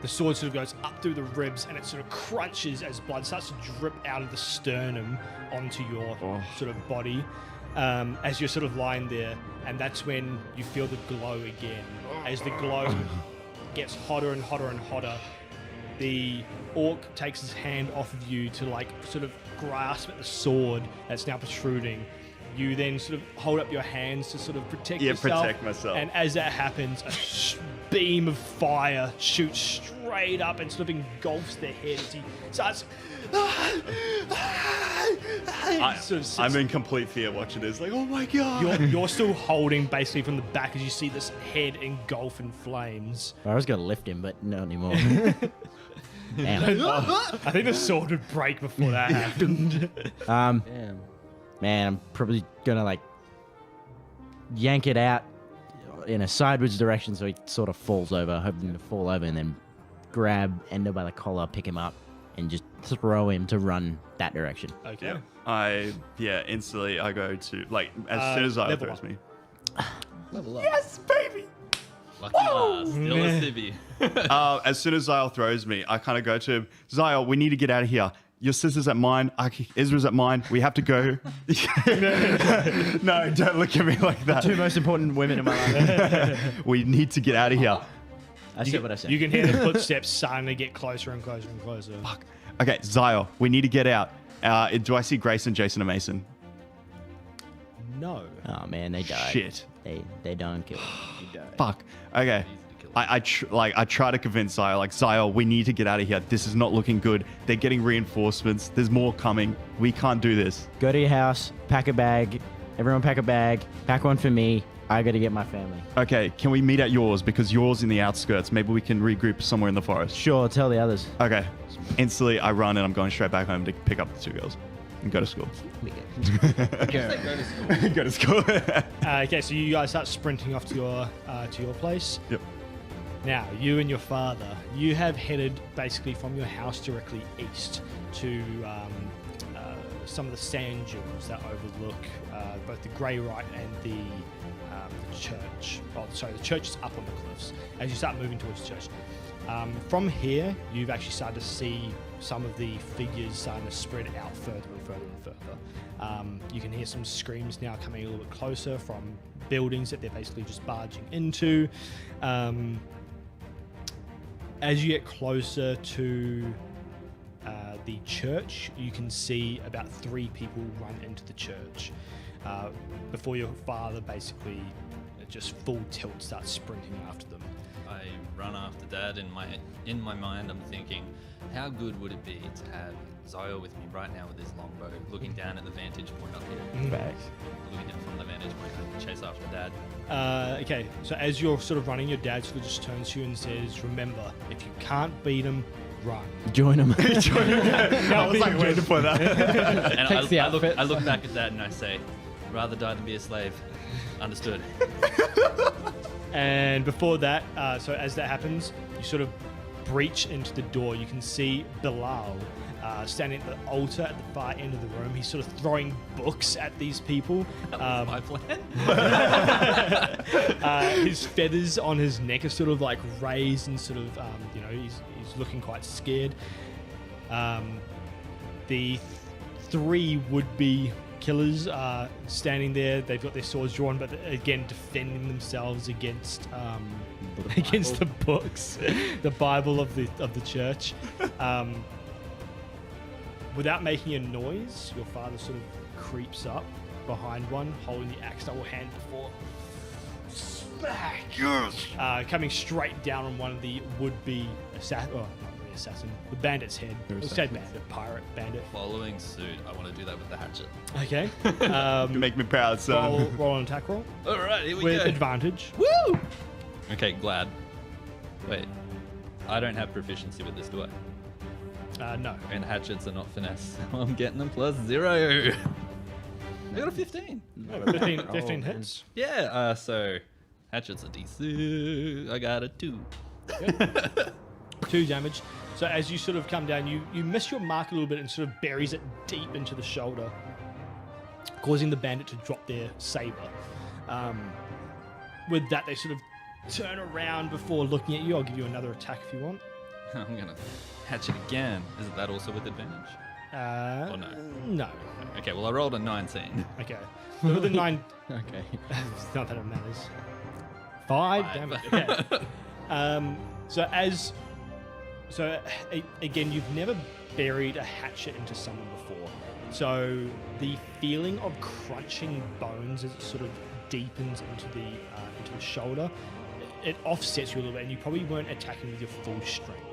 The sword sort of goes up through the ribs and it sort of crunches as blood starts to drip out of the sternum onto your sort of body. As you're sort of lying there, and that's when you feel the glow again. As the glow gets hotter and hotter and hotter, the orc takes his hand off of you to like sort of grasp at the sword that's now protruding. You then sort of hold up your hands to sort of protect yourself. protect myself. And as that happens, a beam of fire shoots straight up and sort of engulfs their head as he starts. I'm in complete fear watching this. Like, oh my god. You're still holding basically from the back as you see this head engulf in flames. I was gonna lift him, but not anymore. Damn. I think the sword would break before that happened. Damn. Man, I'm probably gonna like yank it out in a sideways direction so he sort of falls over, hoping to fall over, and then grab Ender by the collar, pick him up, and just throw him to run that direction. Okay. Instantly I go to, like, as soon as Zyle level throws up. me. Level up. Yes, baby! Lucky us. Still a civvy. As soon as Zyle throws me, I kind of go to him, Zyle, we need to get out of here. Your sister's at mine. Ezra's at mine. We have to go. No, don't look at me like that. 2 most important women in my life. We need to get out of here. I said what I said. You can hear the footsteps starting to get closer and closer and closer. Fuck. Okay, Zyle, we need to get out. Do I see Grayson, Jason, and Mason? No. Oh man, they died. Shit. They don't kill. You die. Fuck. Okay. I try to convince Zyle, like, Zyle, we need to get out of here. This is not looking good. They're getting reinforcements. There's more coming. We can't do this. Go to your house, pack a bag. Everyone pack a bag. Pack one for me. I got to get my family. Okay, can we meet at yours? Because yours in the outskirts. Maybe we can regroup somewhere in the forest. Sure, tell the others. Okay. Instantly, I run and I'm going straight back home to pick up the 2 girls and go to school. Go to school. Okay, so you guys start sprinting off to your place. Yep. Now, you and your father, you have headed basically from your house directly east to some of the sand dunes that overlook both the Grey Rite and the church. Oh, sorry, the church is up on the cliffs. As you start moving towards the church, from here, you've actually started to see some of the figures starting to spread out further and further and further. You can hear some screams now coming a little bit closer from buildings that they're basically just barging into. As you get closer to the church, you can see about 3 people run into the church before your father basically just full tilt starts sprinting after them. I run after Dad. In my mind, I'm thinking, how good would it be to have Zyle with me right now with his longbow, looking down at the vantage point up here, looking down from the vantage point to chase after Dad. Okay, so as you're sort of running, your dad sort of just turns to you and says, "Remember, if you can't beat him, run." Join them. I was like waiting for that. And Takes the I outfits. look back at Dad and I say, rather die than be a slave. Understood. And before that, so as that happens, you sort of breach into the door. You can see Bilal standing at the altar at the far end of the room. He's sort of throwing books at these people. My plan. His feathers on his neck are sort of like raised and sort of, he's looking quite scared. The three would-be killers are standing there. They've got their swords drawn, but again defending themselves against against the books, the Bible of the church. Without making a noise, your father sort of creeps up behind one, holding the axe double hand before smack. Yes. Coming straight down on one of the would-be assassin. Oh, not really assassin. The bandit's head. Let's say bandit, pirate, bandit. Following suit, I want to do that with the hatchet. Okay. You make me proud, son. Roll an attack roll All right, here we with go. advantage. Woo! Okay, glad. Wait, I don't have proficiency with this, do I? No. And hatchets are not finesse. I'm getting them +0. I got a 15. 15 hits. Yeah, so hatchets are DC. I got a 2. 2 damage. So as you sort of come down, you miss your mark a little bit and sort of buries it deep into the shoulder, causing the bandit to drop their saber. With that, they sort of turn around before looking at you. I'll give you another attack if you want. I'm gonna hatchet again. Is that also with advantage? Or no? No. Okay, well I rolled a 19. Okay. So with the 9... Okay. It's not that it matters. 5 damage. Okay. Again, you've never buried a hatchet into someone before. So the feeling of crunching bones as it sort of deepens into the shoulder, it offsets you a little bit, and you probably weren't attacking with your full strength.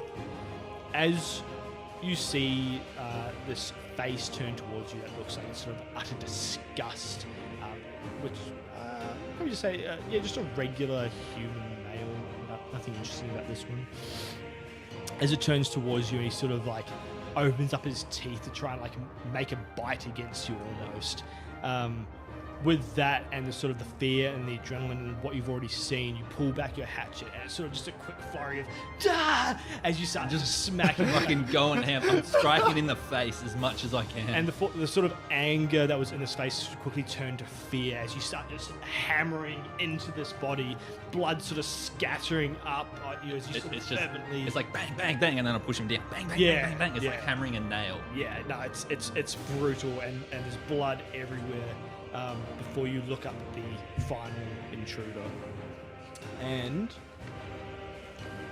As you see this face turn towards you, that looks like it's sort of utter disgust, which probably just say, just a regular human male. Nothing interesting about this one. As it turns towards you, he sort of like opens up his teeth to try and like make a bite against you almost. With that and the sort of the fear and the adrenaline and what you've already seen, you pull back your hatchet and it's sort of just a quick flurry of "Dah!" as you start just smacking. Fucking going ham. I'm striking in the face as much as I can. And the sort of anger that was in his face quickly turned to fear as you start just hammering into this body, blood sort of scattering up as you sort of fervently. It's like bang, bang, bang, and then I push him down. Bang, bang, Yeah, bang, bang, bang. It's yeah. like hammering a nail. Yeah, no, it's brutal and there's blood everywhere. Before you look up at the final intruder. And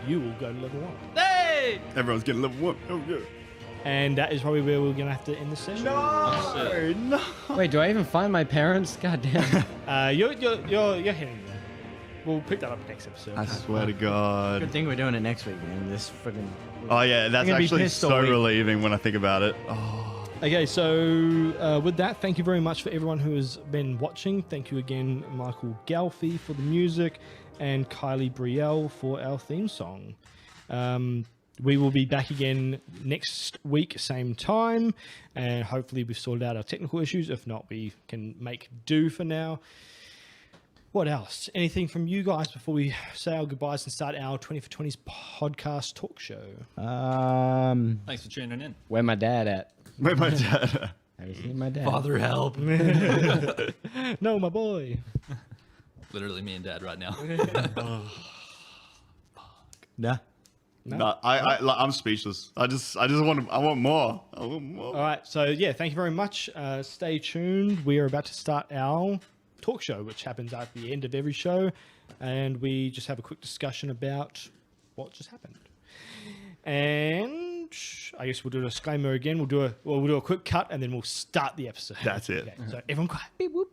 you will go to level 1. Hey! Everyone's getting level 1. Oh, yeah. And that is probably where we're going to have to end the session. Oh, shit. No. Wait, do I even find my parents? God damn. You're heading there. We'll pick that up next episode. I swear to God. Good thing we're doing it next week, man. This freaking. Oh, yeah, that's gonna be actually pissed all so week. relieving when I think about it. Oh. Okay, so with that, thank you very much for everyone who has been watching. Thank you again, Michael Galfi, for the music, and Kylee Brielle for our theme song. We will be back again next week, same time, and hopefully we've sorted out our technical issues. If not, we can make do for now. What else? Anything from you guys before we say our goodbyes and start our 20 for 20s podcast talk show? Thanks for tuning in. Where my dad at? Where my dad? Have you seen my dad? Father, help. No, my boy. Literally me and Dad right now. Nah. No, I'm speechless. I want more. I want more. All right, so yeah, thank you very much. Stay tuned. We are about to start our talk show, which happens at the end of every show, and we just have a quick discussion about what just happened. And I guess we'll do a disclaimer again. We'll do a quick cut, and then we'll start the episode. That's it. Okay, so everyone quiet. Beep, whoop.